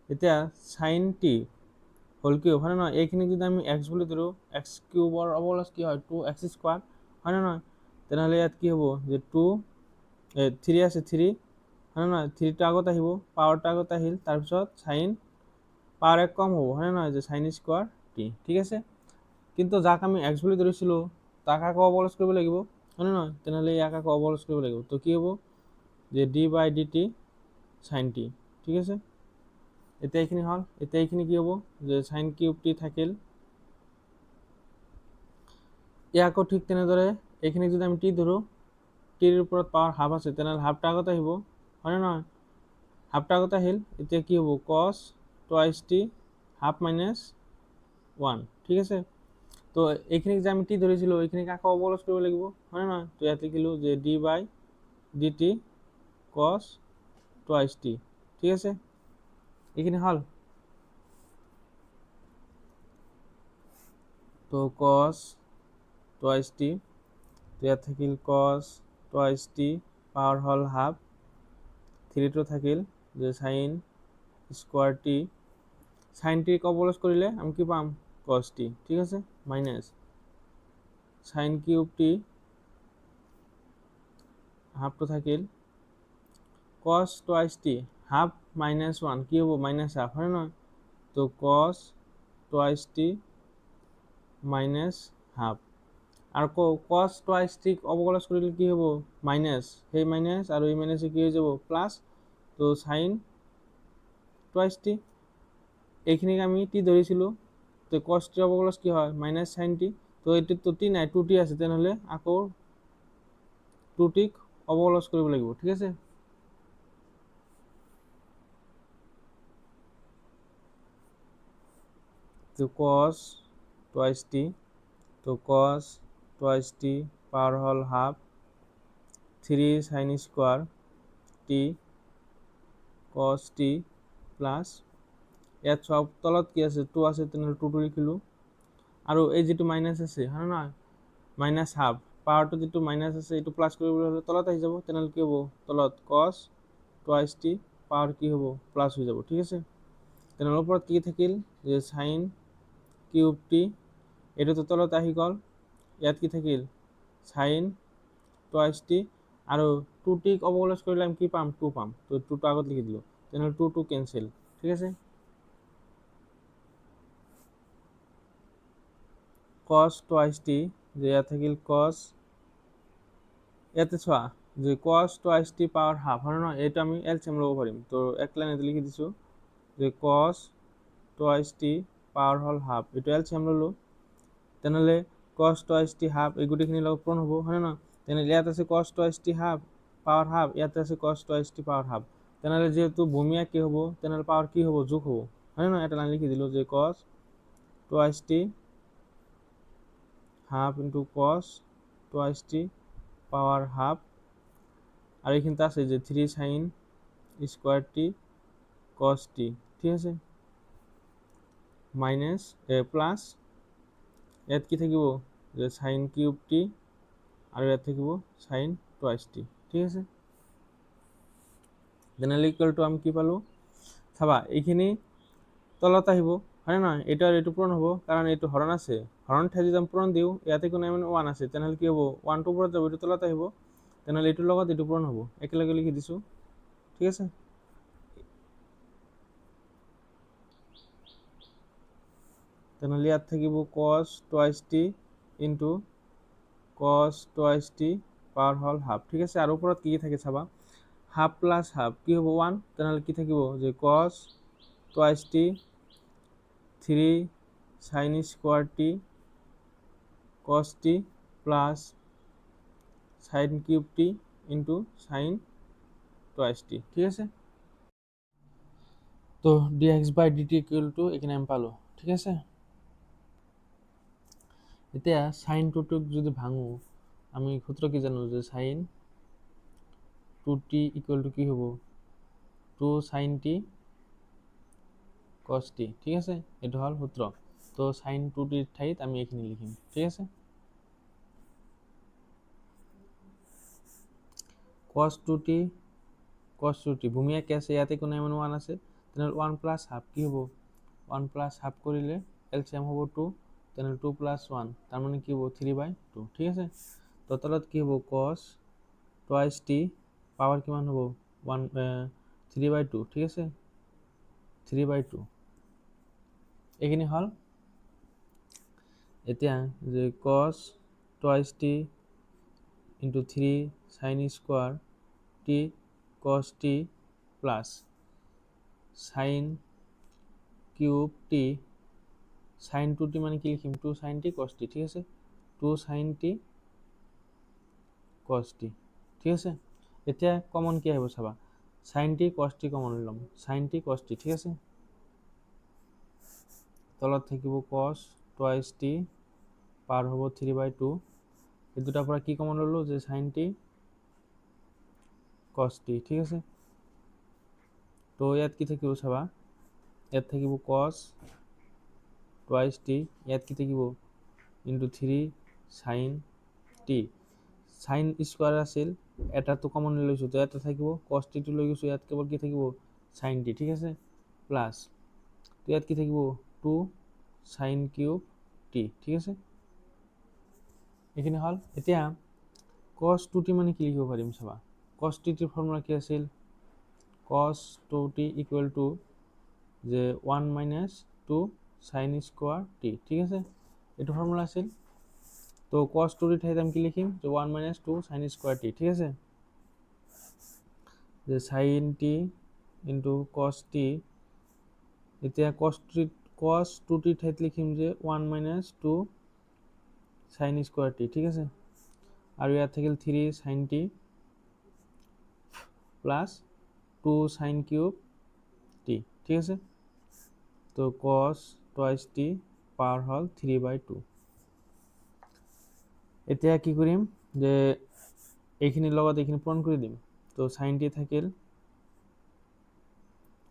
এতিয়া সাইন টি হোল কিউব হয় নে নহয়, এইখিনি যদি আমি এক্স বুলি ধৰোঁ, এক্স কিউবৰ অবলছ কি হয় 2x² হয় নে নহয়, তেনেহ'লে ইয়াত কি হ'ব যে 3 আছে 3 হয় নে নহয়, 3টো আগত আহিব, পাৱাৰটো আগত আহিল, তাৰপিছত সাইন পাৱাৰ 1 কম হ'ব হয় নে নহয়, যে সাইন স্কোৱাৰ টি। ঠিক আছে, কিন্তু যাক আমি এক্স বুলি ধৰিছিলোঁ তাক আকৌ অবলছ কৰিব লাগিব হয় নে নহয়, তেনেহ'লে ইয়াক আকৌ অবলছ কৰিব লাগিব। তো কি হ'ব যে d/dt সাইন টি। ঠিক আছে, এতিয়া এইখিনি হ'ল। এতিয়া এইখিনি কি হ'ব যে সাইন কিউব টি থাকিল, ইয়াক আকৌ ঠিক তেনেদৰে এইখিনি যদি আমি টি ধৰোঁ, টিৰ ওপৰত পাৱাৰ হাফ আছে, তেনেহ'লে হাফটা আগত আহিব হয় নে নহয়, হাফটা আগত আহিল। এতিয়া কি হ'ব cos twice t half minus 1। ঠিক আছে, তো এইখিনিক যে আমি টি ধৰিছিলোঁ এইখিনিক আকৌ অবলছ কৰিব লাগিব হয় নে নহয়, তো ইয়াত লিখিলোঁ যে d/dt cos টুৱাইচ টি। ঠিক আছে, এইখিনি হ'ল। তো cos টুৱাইচ টি, তো ইয়াত থাকিল cos টুৱাইচ টি পাৱাৰ হ'ল হাফ, 3টো থাকিল যে sine square t, sine t অবলছ কৰিলে আমি কি পাম cos টি। ঠিক আছে, মাইনাছ সাইন কিউব টি হাফটো থাকিল cos twice t half minus 1 কি হ'ব মাইনাছ হাফ হয় নহয়, তো cos twice t minus half, আৰু cos টুৱাইচ টিক অবকলজ কৰিলে কি হ'ব মাইনাছ, সেই মাইনাছ আৰু এই মাইনাছে কি হৈ যাব প্লাছ, তো সাইন টুৱাইচ টি, এইখিনিক আমি টি ধৰিছিলোঁ, তো cos টি অবকলজ কি হয় মাইনাছ সাইন টি, তো এইটোতো টি নাই 2t আছে, তেনেহ'লে আকৌ 2টিক অবকলজ কৰিব লাগিব। ঠিক আছে, তো cos টুৱাইচ টি, তো cos টুৱাইচ টি পাৱাৰ হ'ল half, 3 sine square t cos t plus, ইয়াত সব তলত কি আছে 2 আছে, তেনেহ'লে 2টো লিখিলোঁ, আৰু এই যিটো মাইনাছ আছে হয় নহয়, মাইনাছ হাফ, পাৱাৰটো যিটো মাইনাছ আছে এইটো প্লাছ কৰিবলৈ হ'লে তলত আহি যাব, তেনেহ'লে কি হ'ব তলত cos টুৱাইচ টি পাৱাৰ কি হ'ব প্লাছ হৈ যাব। ঠিক আছে, তেনেহ'লে ওপৰত কি থাকিল যে সাইন কিউব টি, এইটোতো তলত আহি গ'ল, ইয়াত কি থাকিল সাইন টুৱাইচ টি, আৰু 2টিক অবকলজ কৰিলে আমি কি পাম 2 পাম, তো 2টো আগত লিখি দিলোঁ, তেনেহ'লে 2 কেনচেল। ঠিক আছে, cos টুৱাইচ টি, যে ইয়াত থাকিল cos, ইয়াতে চোৱা যে cos twice t power half হয় নহয়, এইটো আমি এলচিএম ল'ব পাৰিম, তো এক লাইনতে লিখি দিছোঁ যে cos টুৱাইচ টি পাৱাৰ হ'ল হাফ, এইটো এলচিএম ল'লোঁ, তেনেহ'লে cos টুৱাইচ টি হাফ এই গোটেইখিনিৰ লগত পূৰণ হ'ব হয় নহয়, তেনেহ'লে ইয়াত আছে cos twice t half power half, ইয়াতে আছে cos twice t power half, তেনেহ'লে যিহেতু ভূমিয়া কি হ'ব, তেনেহ'লে পাৱাৰ কি হ'ব যোগ হ'ব হয় নহয়, এটা লাইন লিখি দিলোঁ যে cos twice t half into cos twice t power half, আর এইখানটা আছে যে 3 sine square t cos t. ঠিক আছে, মাইনাস প্লাস ইয়াত কি থাকিব যে সাইন কিউব টি, আর ইয়াত থাকিব সাইন টুৱাইচ টি। ঠিক আছে, জেনারেলি ইকুয়াল টু আমি কি পালো, চাবা এইখিনি তলত আহিব হয় নহয়, এইটো আর এইটো পূরণ হ'ব, কারণ এইটো হরণ আছে, হরণ ঠাই যদি আমি পূরণ দিওঁ, ইয়াতে কোনো মানে 1 আছে, তেনেহ'লে কি হ'ব 1টো ওপৰত যাব, এইটো তলত আহিব, তেনেহ'লে এইটোৰ লগত এইটো পূৰণ হ'ব, একেলগে লিখি দিছোঁ। ঠিক আছে, তেনেহ'লে ইয়াত থাকিব cos twice T into cos twice t power হ'ল হাফ। ঠিক আছে, আৰু ওপৰত কি থাকে চাবা, হাফ প্লাছ হাফ কি হ'ব 1, তেনেহ'লে কি থাকিব যে cos twice t 3 sine square t cos t plus sine cube t into sine twice t. ঠিক আছে, তো dx by dt equal to এখানে আমি পালো। ঠিক আছে, এতিয়া সাইন 2টোক যদি ভাঙো, আমি সূত্র কি জানো যে সাইন 2t ইকুয়াল টু কি হ'ব 2 সাইন টি cos টি। ঠিক আছে, এটা হল সূত্র, তো সাইন 2টির ঠাইত আমি এখানে লিখিম। ঠিক আছে, cos 2t ভূমিয়া কি আছে, ইয়াতে কোনো এমন 1 আছে, তেনেহ'লে 1 প্লাছ হাফ কি হ'ব 1 প্লাছ হাফ কৰিলে এলচিএম হ'ব 2 তেনেহ'লে 2 প্লাছ 1 তাৰ মানে কি হ'ব 3/2 ঠিক আছে তো তলত কি হ'ব cos টুৱাইছ টি পাৱাৰ কিমান হ'ব 3/2 ঠিক আছে 3/2 এইখিনি হ'ল এতিয়া যে cos twice T into 3 sin square t cos t plus sin cube T sin 2t মানে কি লিখিম 2 sin t cos t ঠিক আছে 2 sin t cos t ঠিক আছে এতিয়া কমন কি আহিব চাবা sin t cos t common লম sin t cos t ঠিক আছে তলত থাকিব cos টুৱাইছ t পাৰ হ'ব 3/2 এই দুটাৰ পৰা কি কমন ললো যে sin t cos t ঠিক আছে তো ইয়াত কি থাকিব চাবা ইয়াত থাকিব cos টুৱাইছ t ইয়াত কি থাকিব into 3 sin t sin square আছিল এটা তো কমন লৈছো তো এটা থাকিব cos t টো লৈ গৈছো ইয়াত কেৱল কি থাকিব sin t ঠিক আছে প্লাস তো ইয়াত কি থাকিব 2 sin কিউব t ঠিক আছে এইখিনি হল এতিয়া cos 2t মানে কি লিখিব পাৰিম চাবা cos t ৰ ফৰ্মুলা কি আছিল cos 2t ইকুৱেল টু যে 1 minus 2 sin স্কোয়াৰ t ঠিক আছে এইটো ফৰ্মুলা আছিল তো cos 2 ৰ ঠাইত আমি কি লিখিম যে 1 minus 2 sin স্কোয়ার t ঠিক আছে যে sin t into cos t এতিয়া cos 2t ঠাইত লিখিম যে 1 minus 2 sin স্কোয়ার t ঠিক আছে আৰু ইয়াত থাকিল 3 sin t plus 2 sin cube t ঠিক আছে তো cos টুৱাইছ t পাৱাৰ হল 3/2 এতিয়া কি কৰিম যে এইখিনিৰ লগত এইখিনি পূৰণ কৰি দিম তো sin t থাকিল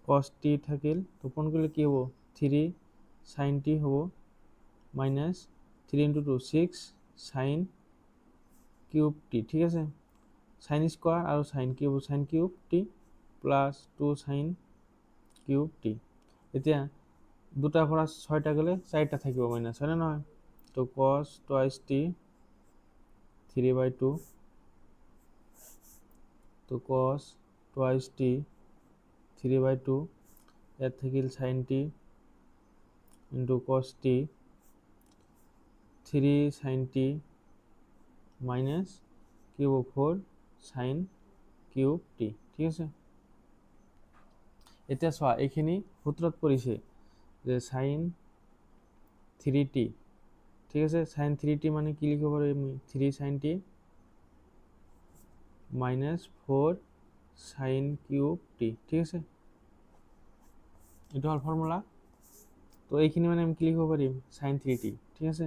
cos t থাকিল তো পূৰণ কৰিলে কি হ'ব 3 sin t হ'ব minus 3 into 2 6 sin cube t ঠিক আছে sin স্কোয়ার আৰু sin cube t plus 2 sin cube t এতিয়া দুটাৰ পৰা 6টা গ'লে 4টা থাকিব মাইনাস হয় না নহয় তো cos টুৱাইছ t 3/2 তো cos টুৱাইছ t 3/2 ইয়াত থাকিল sin t into cos t 3 sin t minus কি হ'ব 4 sin কিউব t ঠিক আছে এতিয়া চোৱা এইখিনি সূত্ৰত পৰিছে যে sin 3t ঠিক আছে sin 3t মানে কি লিখিব পাৰো আমি 3 sin t minus 4 sin cube t ঠিক আছে এটা হল ফর্মুলা তো এইখিনি মানে আমি কি লিখিব পাৰিম sin 3t ঠিক আছে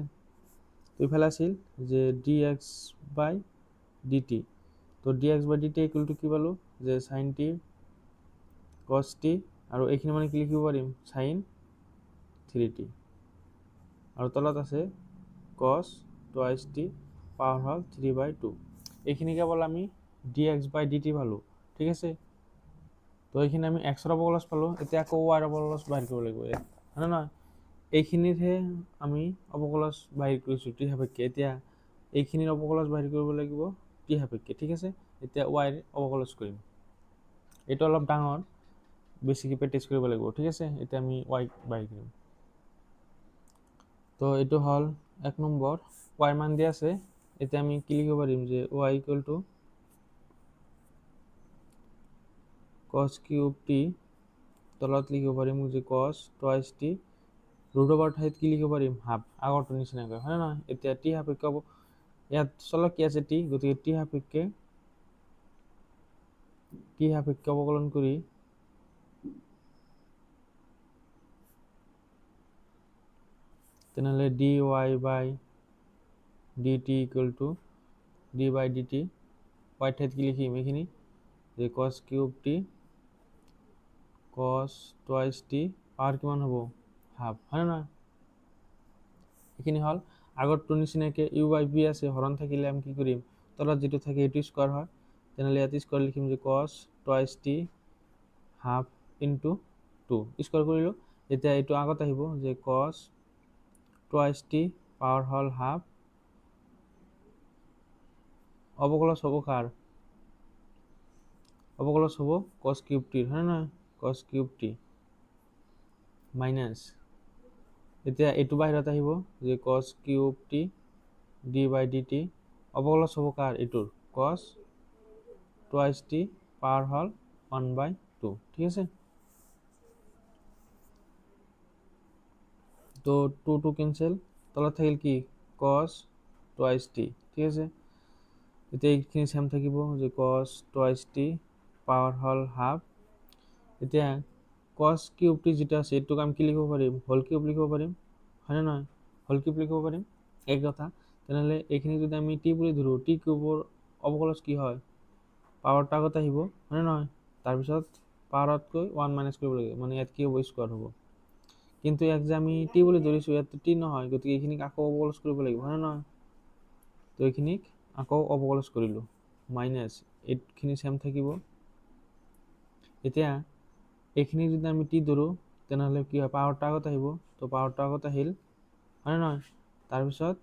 তো ইফালে আছিল যে dx by dt তো dx by dt equal to কি পালো যে sin t cos t আৰু এইখিনি মানে কি লিখিব পাৰিম sin 3t আৰু তলত আছে cos টুৱাইছ t পাৱাৰ হল 3/2 এইখিনি কেৱল আমি dx by dt পালো ঠিক আছে তো এইখিনি আমি x ৰ অবকলজ পালো এতিয়া আকৌ y ৰ অবকলজ বাহিৰ কৰিব লাগিব হয় না এইখিনিতহে আমি অবকলজ বাহিৰ কৰিছো টি সাপেক্ষে এতিয়া এইখিনিৰ অবকলজ বাহিৰ কৰিব লাগিব টি সাপেক্ষে ঠিক আছে এতিয়া y ৰ অবকলজ কৰিম এইটো অলপ ডাঙৰ বেছিকৈ প্ৰেক্টিছ কৰিব লাগিব ঠিক আছে এতিয়া আমি y বাহিৰ কৰিম তো এইটো হল 1 নম্বৰ y মান দিয়া আছে এতিয়া আমি কি লিখিব পাৰিম যে y equal to cos cube t তলত লিখিব পাৰিম যে cos twice t root over ঠাইত কি লিখিব পাৰিম হাফ আগৰটো নিচিনাকৈ হয় নহয় এতিয়া t সাপেক্ষে ইয়াত চলক কি আছে t গতিকে t সাপেক্ষে অবকলন কৰি তেনেহলে dy by dt equal to d by dt y ঠাইত কি লিখিম এইখিনি যে cos cube t cos twice t power কিমান হ'ব হাফ হয় না এইখিনি হল আগৰটো নিচিনাকৈ u by b আছে হৰণ থাকিলে আমি কি কৰিম তলত যেটো থাকে এটো স্কয়াৰ হয় তেনেহলে ইয়াত স্কয়াৰ লিখিম যে cos twice t half into two square কৰিলোঁ। এতিয়া এইটো আগত আহিব যে কছ টুৱাইচ টি পাৱাৰ হ'ল হাফ অৱকলজ হ'ব কাৰ অৱকলজ হ'ব কছ কিউব টিৰ হয় নহয় কছ কিউব টি মাইনাছ এতিয়া এইটো বাহিৰত আহিব যে কছ cube T D by d T অৱকলজ হ'ব কাৰ এইটোৰ কছ টুৱাইচ টি পাৱাৰ হ'ল 1/2 ঠিক আছে। তো 2 কেঞ্চেল তলত থাকিল কি কছ টুৱাইচ টি ঠিক আছে। এতিয়া এইখিনি চেম থাকিব যে কছ টুৱাইচ টি পাৱাৰ হ'ল হাফ এতিয়া কছ কিউব টি যিটো আছে এইটোক আমি কি লিখিব পাৰিম হোল কিউব লিখিব পাৰিম হয়নে নহয় হোল কিউব লিখিব পাৰিম এক কথা। তেনেহ'লে এইখিনি যদি আমি টি বুলি ধৰোঁ টি কিউবৰ অৱকলজ কি হয় পাৱাৰটো আগত আহিব হয়নে নহয় তাৰপিছত পাৱাৰতকৈ 1 মাইনাছ কৰিব লাগে মানে ইয়াত কি হ'ব স্কুৱাৰ হ'ব কিন্তু ইয়াক যে আমি টি বুলি ধৰিছোঁ ইয়াত টি নহয় গতিকে এইখিনিক আকৌ অৱকলজ কৰিব লাগিব হয়নে নহয় তো এইখিনিক আকৌ অৱকলজ কৰিলোঁ মাইনাছ এইখিনি চেম থাকিব। এতিয়া এইখিনি যদি আমি টি ধৰোঁ তেনেহ'লে কি হয় পাৱাৰটো আগত আহিব তো পাৱাৰটো আগত আহিল হয়নে নহয় তাৰপিছত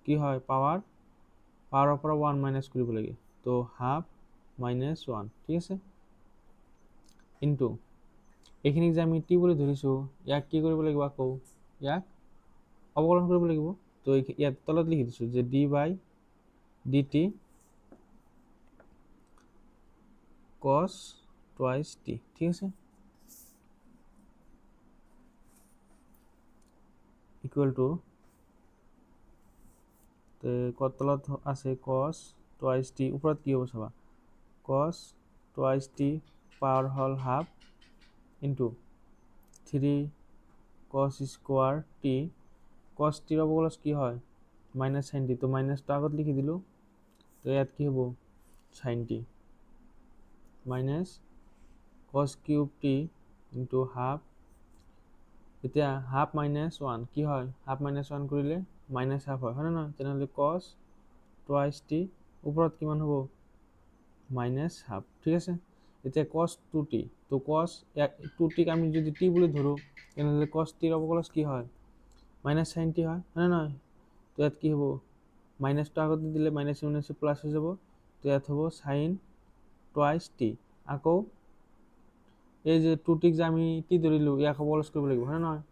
কি হয় পাৱাৰৰ পৰা 1 মাইনাছ কৰিব লাগে তো হাফ মাইনাছ 1 ঠিক আছে ইনটু এইখিনিক যে আমি টি বুলি ধৰিছোঁ ইয়াক কি কৰিব লাগিব আকৌ ইয়াক অৱকলন কৰিব লাগিব তো ইয়াত তলত লিখি দিছোঁ যে ডি বাই ডি টি কছ টুৱাইচ টি ঠিক আছে ইকুৱেল টু তলত আছে কছ টুৱাইচ টি ওপৰত কি হ'ব চাবা কছ টুৱাইচ টি পাৱাৰ হ'ল half into 3 cos square T কছ টিৰ অৱকলজ কি হয় মাইনাছ চাইন টি তো মাইনাছটো আগত লিখি দিলোঁ তো ইয়াত কি হ'ব চাইন টি মাইনাছ কছ কিউব টি ইনটু হাফ এতিয়া হাফ মাইনাছ 1 কি হয় হাফ মাইনাছ 1 কৰিলে মাইনাছ হাফ হয় হয়নে নহয় তেনেহ'লে কছ টুৱাইচ টি ওপৰত কিমান হ'ব মাইনাছ হাফ ঠিক আছে। এতিয়া কছ টু টি তো কছ টু টিক আমি যদি টি বুলি ধৰোঁ তেনেহ'লে কছ টিৰ অৱকলজ কি হয় মাইনাছ চাইন টি হয় হয়নে নহয় তো ইয়াত কি হ'ব মাইনাছটো আগত দিলে মাইনাছ মাইনাছ প্লাছ হৈ যাব তো ইয়াত হ'ব চাইন টুৱাইচ টি আকৌ এই যে টু টিক যে আমি টি ধৰিলোঁ ইয়াক অৱকলজ কৰিব লাগিব হয়নে নহয়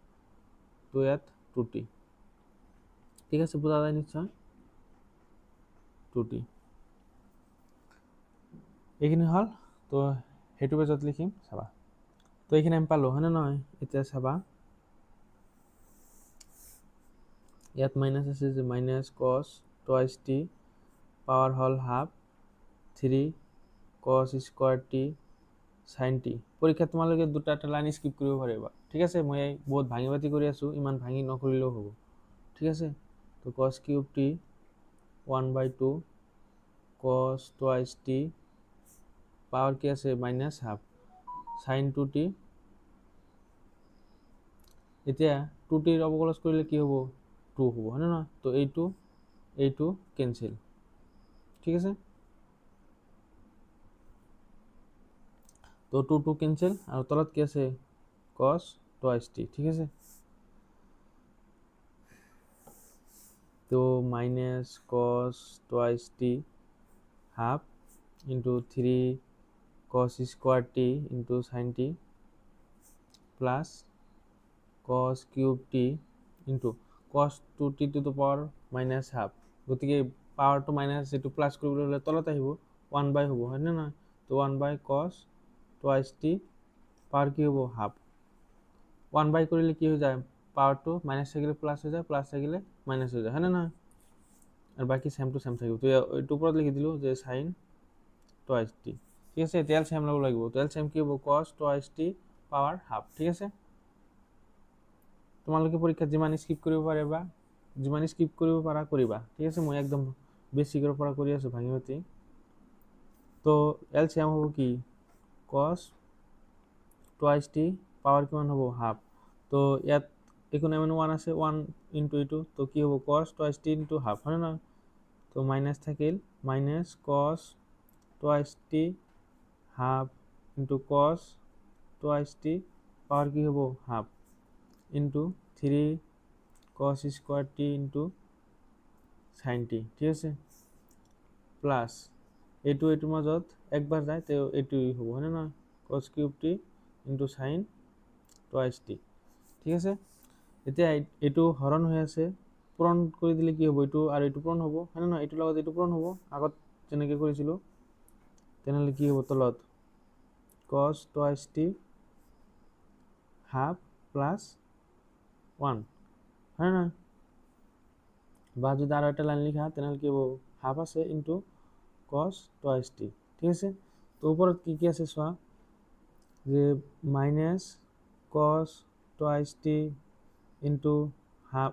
তো ইয়াত টু টি ঠিক আছে বুজা যায় নিশ্চয় টু টি এইখিনি হ'ল তো সেইটো পেজত লিখিম চাবা তো এইখিনি আমি পালোঁ হয়নে নহয় এতিয়া চাবা ইয়াত মাইনাছ আছে যে মাইনাছ কছ টুৱাইচ টি পাৱাৰ হ'ল half 3 cos square T sign T পৰীক্ষাত তোমালোকে দুটা এটা লাইন স্কিপ কৰিব পাৰিবা ঠিক আছে মই বহুত ভাঙি পাতি কৰি আছোঁ ইমান ভাঙি নকৰিলেও হ'ব ঠিক আছে তো কছ কিউব টি 1/2 কছ টুৱাইচ টি পাৱাৰ কি আছে minus half sine two t এতিয়া টু টিৰ অৱকলজ কৰিলে কি হ'ব 2 হ'ব হয়নে নহয় তো এইটো কেঞ্চেল ঠিক আছে তো 2 কেঞ্চেল আৰু তলত কি আছে কছ টুৱাইচ টি ঠিক আছে তো মাইনাছ কছ twice t half into 3 cos square t into sine t plus cos cube t into cos two t to the power minus half গতিকে পাৱাৰটো মাইনাছ এইটো প্লাছ কৰিবলৈ হ'লে তলত আহিব 1/2 হ'ব হয়নে নহয় তো 1/2 কছ টুৱাইচ টি পাৱাৰ কি হ'ব হাফ 1/2 কৰিলে কি হৈ যায় পাৱাৰটো মাইনাছ থাকিলে প্লাছ হৈ যায় প্লাছ থাকিলে মাইনাছ হৈ যায় হয়নে নহয় আৰু বাকী চেম টু চেম থাকিব তো এইটোৰ ওপৰত লিখি দিলোঁ যে চাইন টুৱাইচ টি ঠিক আছে এতিয়া চেম ল'ব লাগিব তো চেম কি হ'ব কছ টুৱাইচ টি পাৱাৰ হাফ ঠিক আছে তোমালোকে পৰীক্ষাত যিমান স্কিপ কৰিব পাৰিবা যিমান স্কিপ কৰিব পাৰা কৰিবা ঠিক আছে মই একদম বেছিকৰ পৰা কৰি আছোঁ ভাঙি পাতি তো এলচিএম হ'ব কি কছ টুৱাইচ টি পাৱাৰ কিমান হ'ব হাফ তো ইয়াত একো নাই মানে 1 আছে 1 ইনটু এইটো তো কি হ'ব কছ টুৱাইচ টি ইনটু হাফ হয় নহয় তো মাইনাছ থাকিল মাইনাছ কছ টুৱাইচ টি হাফ ইনটু কছ টুৱাইচ টি পাৱাৰ কি হ'ব half into 3 cos square T into sin T, ঠিক আছে, প্লাস এইটোৰ মাজত একবাৰ যায় তো এইটোই হ'ব হয়নে নহয়, cos cube t into sin twice t, ঠিক আছে। এতিয়া এইটো হৰণ হৈ আছে, পূৰণ কৰি দিলে কি হ'ব, এইটো আৰু এইটো পূৰণ হ'ব হয়নে নহয়, এইটোৰ লগত এইটো পূৰণ হ'ব আগত যেনেকৈ কৰিছিলোঁ, তেনেহ'লে কি হ'ব তলত cos twice t half plus 1 হয়নে নহয়, বা যদি আৰু এটা লাইন লিখা তেনেহ'লে কি হ'ব হাফ আছে ইনটু cos টুৱাইচ টি, ঠিক আছে। তো ওপৰত কি আছে চোৱা, যে minus cos twice T into half,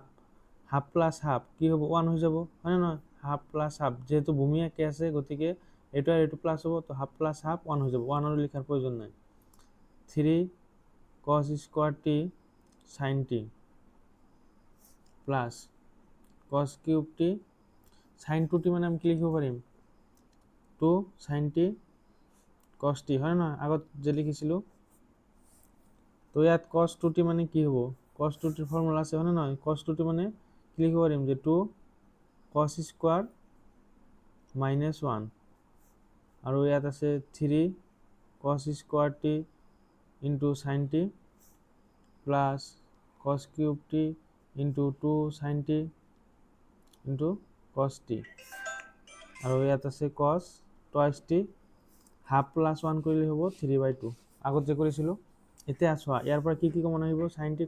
half plus half কি হ'ব 1 হৈ যাব হয়নে নহয়, হাফ প্লাস হাফ যেহেতু ভূমি একে আছে গতিকে এইটো আর এইটো প্লাস হ'ব, তো হাফ প্লাস হাফ 1 হৈ যাব, 1 আর লিখার প্রয়োজন নাই। 3 cos square T sin T plus cos cube T sin 2t মানে আমি কি লিখিব পাৰিম 2 sin t cos t হয় না আগত যে লিখিছিলোঁ, তো ইয়াত cos 2t মানে কি হ'ব, cos 2t ফৰ্মুলা আছে হয় না নহয়, cos 2t মানে কি লিখিব পাৰিম যে 2 cos স্কোয়াৰ মাইনাস 1 আৰু ইয়াত আছে 3 cos square t into sin t plus cos cube t into 2 sin t ইনটু cos t আৰু ইয়াত আছে cos twice t half plus 1 কৰিলে হ'ব 3/2 আগত যে কৰিছিলোঁ। এতিয়া চোৱা ইয়াৰ পৰা কি কমন আহিব, sin t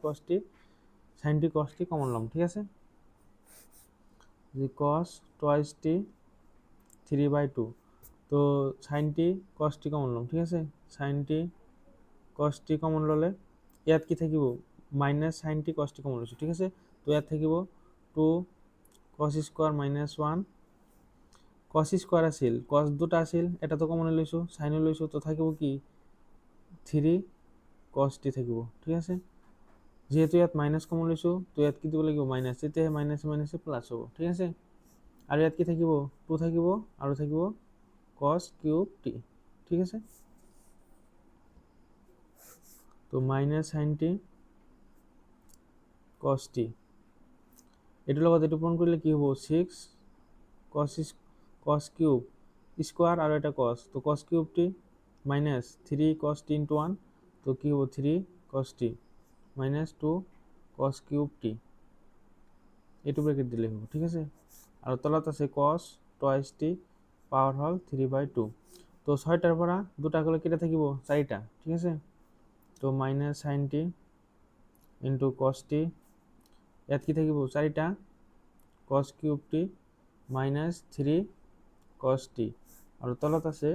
cos t common ল'ম, ঠিক আছে, যে cos টুৱাইচ t 3/2 তো sin t cos t common ল'ম, ঠিক আছে, sin t cos t common ল'লে ইয়াত কি থাকিব minus sin t cos t common লৈছোঁ, ঠিক আছে। তো ইয়াত থাকিব 2 cos square minus 1 cos square আছিল, cos দুটা আছিল এটাতো কমন লৈছোঁ, sin লৈছোঁ, তো থাকিব কি 3 cos t থাকিব, ঠিক আছে। যেহেতু ইয়াত মাইনাস কমন লৈছোঁ তো ইয়াত কি দিব লাগিব মাইনাস, তেতিয়াহে মাইনাস মাইনাসে প্লাস হ'ব, ঠিক আছে। আৰু ইয়াত কি থাকিব 2 থাকিব আৰু থাকিব cos কিউব t, ঠিক আছে। তো minus sin t cos t এটার লগত এটা পূরণ করলে কি হবে 6 cos কিউব স্কোয়ার আর এটা cos, তো cos cube t minus 3 cos t into 1 তো কি হবে 3 cos t minus 2 cos cube t এটু ব্র্যাকেট দিলে হবে, ঠিক আছে। আর তলত আছে cos টুৱাইচ t পাওয়াৰ হল 3/2 তো 6টাৰ পৰা 2টা গলে কেটে থাকিব 4টা, ঠিক আছে। তো মাইনাস sin t ইনটু cos t ইয়াত কি থাকিব 4টা cos cube t minus 3 cos t আর তলত আছে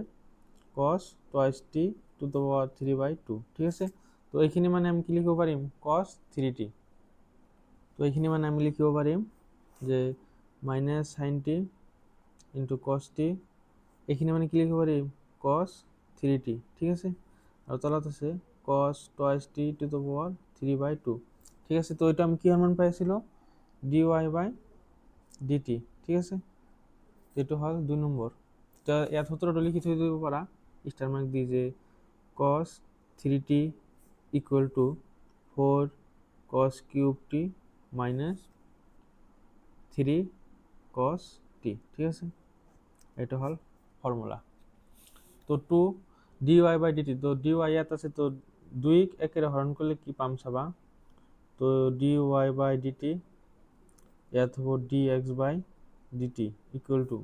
cos twice t to the power 3/2, ঠিক আছে। তো এইখিনি মানে আমি কি লিখিব পাৰিম cos 3t, তো এইখিনি মানে আমি লিখিব পাৰিম যে মাইনাস sin t ইনটু cos t, এইখিনি মানে কি লিখিব পাৰিম cos 3t, ঠিক আছে। আৰ তলত আছে cos twice t to the power 3/2, ঠিক আছে। তো এটা আমি কি মান পাইছিলোঁ dy বাই dt, ঠিক আছে, এইটো হল 2 নম্বৰ। তো ইয়াত সূত্ৰটো লিখি থৈ দিব পাৰা স্টার মার্ক দি যে cos 3t equal to 4 cos cube t minus 3 cos t, ঠিক আছে, এটা হল ফর্মুলা। তো 2 dy বাই dt, তো dy ইয়াত আছে, তো 2 একের হরণ করলে কি পাম চাবা, তো dy বাই dt ইয়াত হব dx by dt equal to,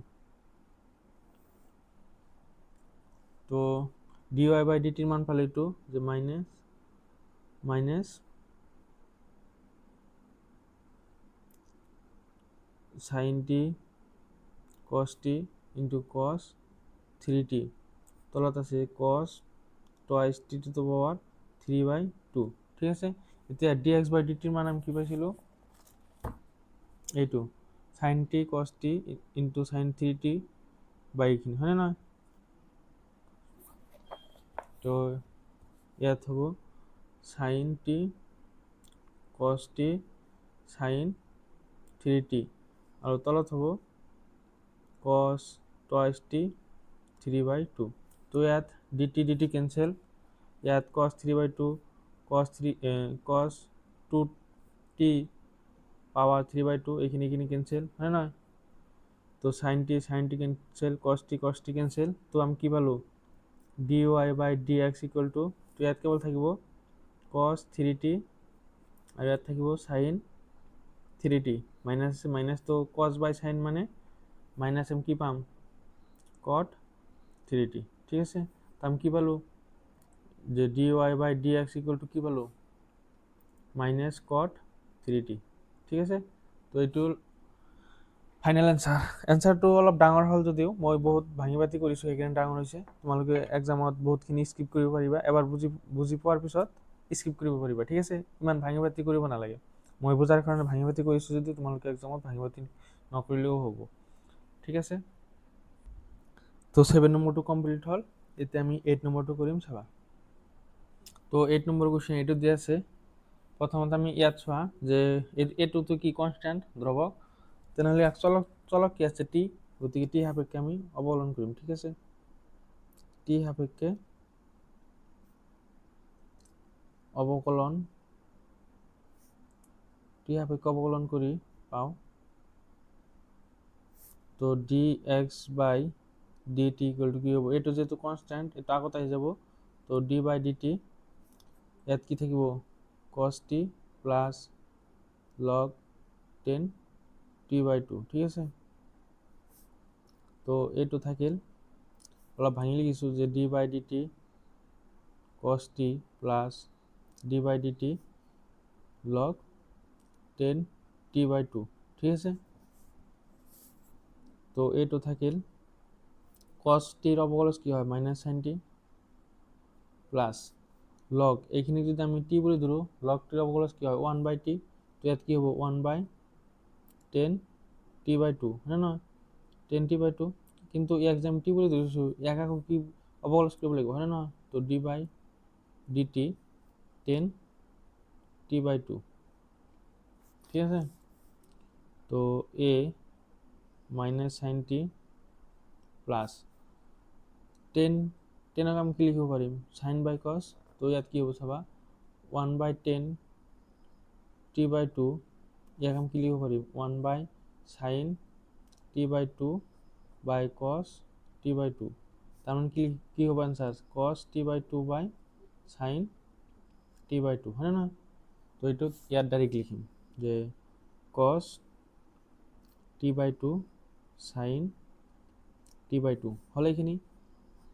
তো dy বাই dt মান পালে এইটো যে minus sin t cos t ইনটু cos 3t তলত আছে cos twice t to the power 3/2, ঠিক আছে। এতিয়া dx বাই dt মান আমি কি পাইছিলোঁ এইটো sin t cos t into sin 3t বাই এইখিনি হয় না, তো ইয়াত হ'ব sin t cos t sin 3t আৰু তলত হ'ব cos টুৱাইচ t 3/2, তো ইয়াত dt dt কেনসেল, ইয়াত cos 3/2 cos 2t পাওয়ার 3/2 এখানে ক্যান্সেল হয় না। তো sin t cancel, cos t cancel. তো আমি কি পালো dy by dx equal to, তো ইয়াত কেবল থাকিব cos 3t আর ইয়াত থাকিব sin 3t, মাইনাস আছে মাইনাস, তো cos বাই sin মানে মাইনাস আমি কি পাম cot 3t, ঠিক আছে। তো আমি কি পালো যে dy by dx equal to কি পালো মাইনাস cot 3t, ঠিক আছে। তো এইটো ফাইনেল এনচাৰটো অলপ ডাঙৰ হ'ল যদিও মই বহুত ভাঙি পাতি কৰিছোঁ সেইকাৰণে ডাঙৰ হৈছে। তোমালোকে এক্সামত বহুতখিনি স্কিপ কৰিব পাৰিবা, এবাৰ বুজি পোৱাৰ পিছত স্কিপ কৰিব পাৰিবা, ঠিক আছে। ইমান ভাঙি পাতি কৰিব নালাগে, মই বুজাৰ কাৰণে ভাঙি পাতি কৰিছোঁ যদি তোমালোকে এক্সামত ভাঙি পাতি নকৰিলেও হ'ব, ঠিক আছে। তো 7 নম্বৰটো কমপ্লিট হ'ল, এতিয়া আমি 8 নম্বৰটো কৰিম চাবা। তো 8 নম্বৰ কুৱেশ্যন এইটো দিয়া আছে। প্ৰথমতে আমি ইয়াত চোৱা যে এইটোতো কি কনষ্টেণ্ট ধ্ৰুৱক, তেনেহ'লে চলক কি আছে টি, গতিকে টি সাপেক্ষে আমি অৱকলন কৰিম, ঠিক আছে। টি সাপেক্ষে অৱকলন কৰি পাওঁ তো d x by d t equal to কি হ'ব, এইটো যেহেতু কনষ্টেণ্ট এইটো আগত আহি যাব। তো ডি বাই ডি টি ইয়াত কি থাকিব cos t plus log 10 t/2, ঠিক আছে। তো এইটো থাকিল, অলপ ভাঙি লিখিছোঁ যে d by d t cos t plus d by d t log 10 t/2, ঠিক আছে। তো এইটো থাকিল cos টিৰ অৱকলজ কি হয় মাইনাছ সাইন টি প্লাছ লগ, এইখিনি যদি আমি টি বুলি ধৰোঁ লগ টিৰ অৱকলজ কি হয় 1/t, তো ইয়াত কি হ'ব 1/10 t/2, হয় নে নহয় 10 t/2, কিন্তু ইয়াক যে আমি টি বুলি ধৰিছোঁ ইয়াক আকৌ কি অৱকলজ কৰিব লাগিব, হয় নে নহয়। তো d by d T 10 t/2, ঠিক আছে। তো এ মাইনাছ সাইন টি প্লাছ 10ক আমি কি লিখিব পাৰিম সাইন বাই কছ, তো ইয়াত কি হ'ব চাবা 1/10 t/2, ইয়াক আমি কি লিখিব পাৰিম 1/sin t/2 বাই cos t/2, তাৰমানে কি হ'ব আনসাৰ cos t/2 বাই sin t/2, হয় নে নহয়। তো এইটো ইয়াত ডাইৰেক্ট লিখিম যে cos t/2 sin t/2 হ'ল এইখিনি।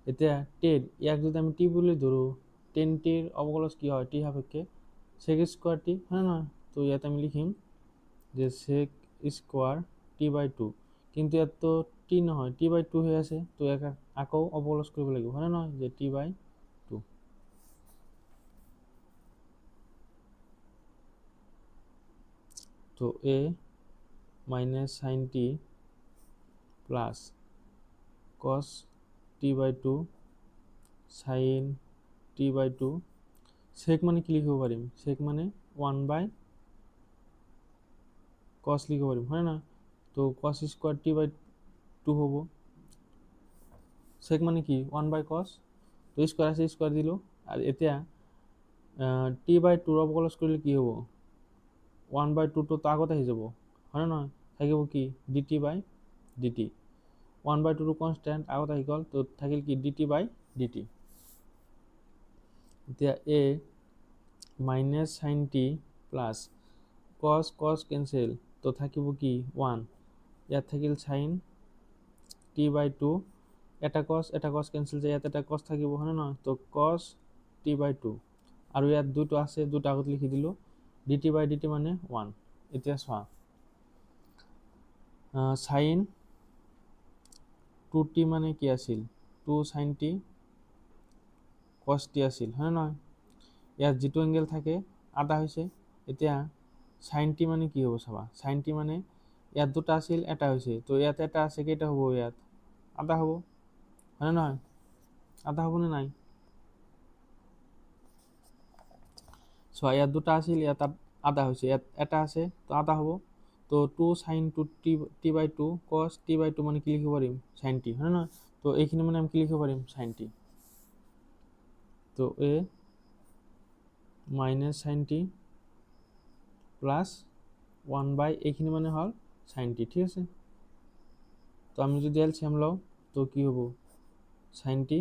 এতিয়া 10 ইয়াক যদি আমি টি বুলি ধৰোঁ 10 টিৰ অৱকলজ কি হয় টি সাপেক্ষে sec স্কোয়ার টি, হয় না। তো ইয়াত আমি লিখিম যে sec স্কোয়ার t/2, কিন্তু ইয়াত তো টি নহয় t/2 হৈ আছে, তো ইয়াক আকৌ অৱকলজ কৰিব লাগিব, হয় না নহয়, যে t/2। তো a minus sine t plus cos t/2 sin t/2, sec মানে কি লিখিব পাৰিম sec মানে 1/cos লিখিব পাৰিম, হয় না। তো cos স্কোয়ার t/2 হ'ব, sec মানে কি 1/cos, তো স্কোয়ার আছে স্কোয়ার দিলোঁ, আর এতিয়া t/2 অৱকলজ কৰিলে কি হ'ব 1/2 তো আগত আহি যাব, হয় না নহয়, থাকিব কি dt বাই dt, 1/2 কনষ্টেণ্ট আগত আহি গ'ল, তো থাকিল কি dt বাই dt। এতিয়া a minus sine t plus cos cancel, তো থাকিব কি 1, ইয়াত থাকিল সাইন t/2, এটা cos কেঞ্চেল যায়, ইয়াত এটা cos থাকিব, হয় না নহয়, তো cos t/2, আৰু ইয়াত দুটো আছে দুটো আগত লিখি দিলোঁ dt বাই dt মানে 1। এতিয়া চোৱা সাইন 2t মানে কি আছিল 2 sin t cos t আছিল, হয় না নহয়, ইয়াত যিটো এংগেল থাকে আধা হৈছে। এতিয়া সাইন টি মানে কি হ'ব চাবা, সাইন টি মানে ইয়াত দুটা আছিল এটা হৈছে, তো ইয়াত এটা আছে কেইটা হ'ব ইয়াত আধা হ'ব, হয় না নহয়, আধা হ'ব নে নাই। চোৱা ইয়াত দুটা আছিল ইয়াত আধা হৈছে, ইয়াত এটা আছে তো আধা হ'ব। তো 2 sin 2t/2 cos t/2 মানে কি লিখিব পাৰিম sin t, হয় না নহয়। তো এইখিনি মানে আমি কি লিখিব পাৰিম sin t। তো মাইনাস সাইন টি প্লাস 1 বাই এইখিনি মানে হল সাইন টি, ঠিক আছে। তো আমি যদি এলসিএম লও তো কি হব, সাইন টি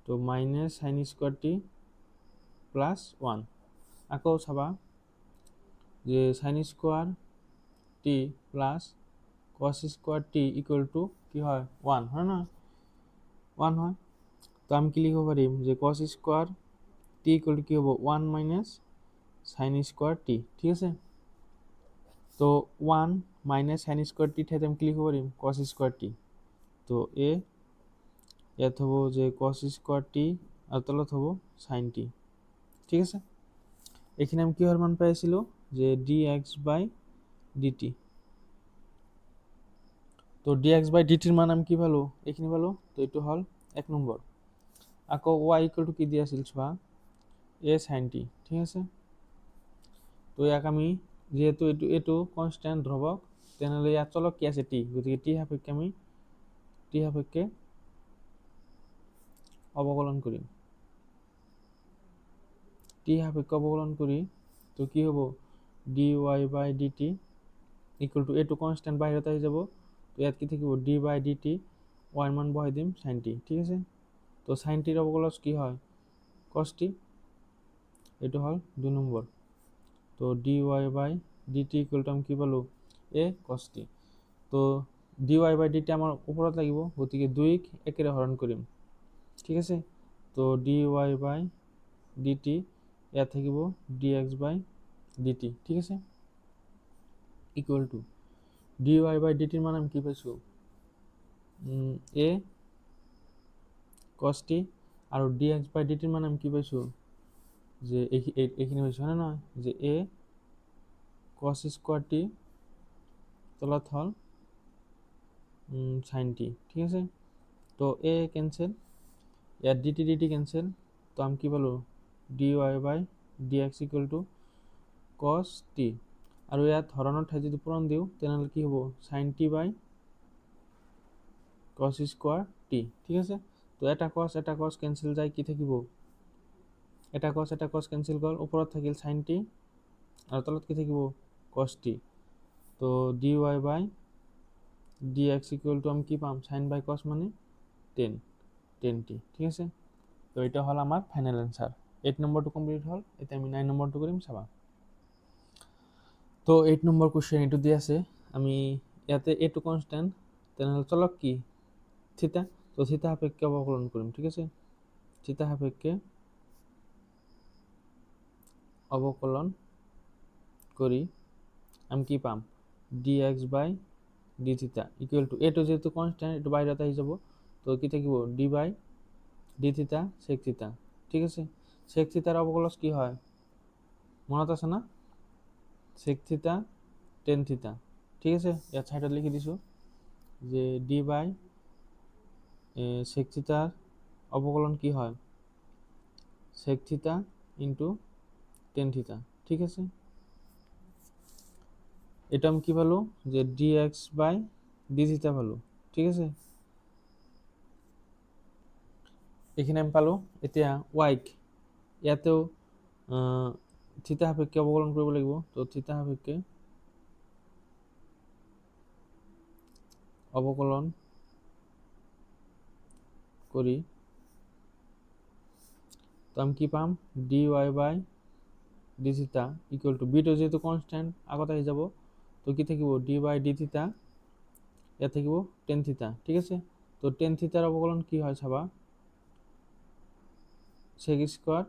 তো minus sine square T plus 1। আকৌ চাবা যে sign square T plus cos square T equal to কি হয় 1, হয় না? 1 হয়। তো আমি কি লিখব পারিম যে cos square T equal to কি হব 1 মাইনাস সাইন স্কোয়ার টি, ঠিক আছে। তো 1 মাইনাস সাইন স্কোয়ার টি ঠাইতে আমি কি লিখব পারিম কস স্কোয়ার টি। তো ইয়াত হব যে কস স্কোয়ার টি আর তলত হব সাইন টি, ঠিক আছে। এখানে আমি কি হওয়ার মান পাইছিল যে dx বাই dt। তো dx বাই dt মান আমি কি পালো, এখানে পালো। তো এইটো হল 1 নম্বৰ। আকৌ y ইকুয়াল টু কি দিয়া আছিল চোৱা a sin t, ঠিক আছে। তো ইয়াক আমি যেহেতু এইটো কনস্ট্যান্ট ধ্রুবক, তেনেহলে ইয়াত চলক কি আছে t, গতিকে t সাপেক্ষে আমি t সাপেক্ষে অবকলন করিম। t সাপেক্ষে অবকলন করি তো কি হব dy by dt equal to এইটো কনস্ট্যান্ট বাহিৰত আহি যাব। তো ইয়াত কি থাকিব d বাই dt, y মান বহাই দিম sin t, ঠিক আছে। তো sin t এর অবকলন কি হয় cos t, এইটো হল 2 নম্বৰ। তো dy by dt equal to আমি কি পালো a cos t। তো dy বাই dt আমার উপৰত লাগিব, গতিকে 2ক একেৰে হৰণ কৰিম, ঠিক আছে। তো dy বাই dt ইয়াত থাকিব dx বাই dt, ঠিক আছে, equal to dy by dt এর মান আমি কি পাইছো a cos t, are dx by dt এর মান আমি কি পাইছো যে এইখিনি পাইছো, হয় না নয়, যে a cos স্কোয়ার t তলত হল sin t, ঠিক আছে। তো a ক্যান্সেল, ইয়াত dt dt ক্যান্সেল, তো আমি কি পালো dy by dx equal to cos t, আৰু ইয়াত হৰণৰ ঠাই যদি পূৰণ দিওঁ তেনেহ'লে কি হ'ব sin t বাই cos স্কোয়ার t, ঠিক আছে। তো এটা cos ক্যান্সেল যায়, কি থাকিব এটা cos ক্যান্সেল গ'ল, ওপৰত থাকিল sin t আৰু তলত কি থাকিব cos t। তো dy by dx equal to আমি কি পাম sin বাই cos মানে 10t, ঠিক আছে। তো এটা হল আমার ফাইনাল অ্যান্সার। 8 নম্বরটো কমপ্লিট হল। এটা আমি 9 নম্বরটো করিম চাবা। তো 8 নম্বৰ কোশ্চেন এইটো দি আছে, আমি ইয়াতে এইটো কনস্ট্যান্ট, তেনেহ'লে চলক কি থিতা, তো থিতা সাপেক্ষে অবকলন কৰিম, ঠিক আছে। থিতা সাপেক্ষে অবকলন কৰি আমি কি পাম dx by d theta equal to এইটো যেহেতু কনস্ট্যান্ট, এইটো বাইরে আহি যাব, তো কি থাকিব d by d theta sec থিতা, ঠিক আছে। sec থিতার অবকলন কি হয় মনত আছে না, sec থিতা tan থিতা, ঠিক আছে। ইয়াত সাইডত লিখি দিছো যে d বাই sec থিতার অবকলন কি হয় sec theta into tan theta, ঠিক আছে। এটা আমি কি পালো যে dx বাই d থিতা পালো, ঠিক আছে। এখানে আমি পালো। এতিয়া y ইয়াতেও থিতা সাপেক্ষে অবকলন কৰিব লাগিব, তো থিতা সাপেক্ষে অবকলন করি তো আমি কি পাম dy by d theta equal to বিটো যেহেতু কনস্ট্যান্ট আগত আহি যাব, তো কি থাকিব d বাই d থিতা, ইয়াত থাকিব tan থিতা, ঠিক আছে। তো tan থিতার অবকলন কি হয় চাবা sec স্কয়ার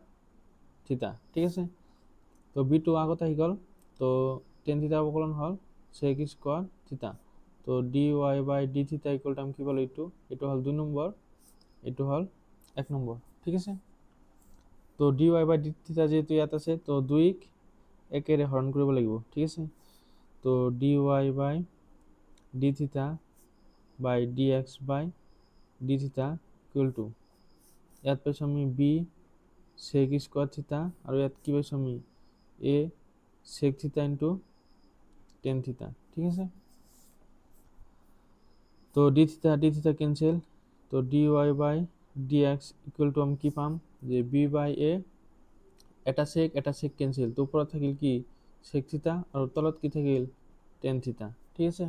থিতা, ঠিক আছে। তো বিটো আগত আহি গল, তো tan থিতার অবকলন হল sec স্কয়ার থিতা। তো dy by d theta equal to আমি কি বলো এইটো হল 2 নম্বৰ, এইটো হল 1 নম্বৰ, ঠিক আছে। তো dy বাই d থিতা যেহেতু ইয়াত আছে, তো 2ক একেৰে হৰণ কৰিব লাগিব, ঠিক আছে। তো dy by d theta by dx by d theta equal to ইয়াত পাইছো আমি b sec স্কয়ার থিতা, আৰু ইয়াত কি পাইছো আমি a sec theta into tan theta, ঠিক আছে। তো d থিতা ক্যান্সেল, তো dy by dx equal to আমি কি পাম যে b বাই a এটা sec কেঞ্চেল, তো ওপৰত থাকিল কি sec থিতা আৰু তলত কি থাকিল tan থিতা। ঠিক আছে,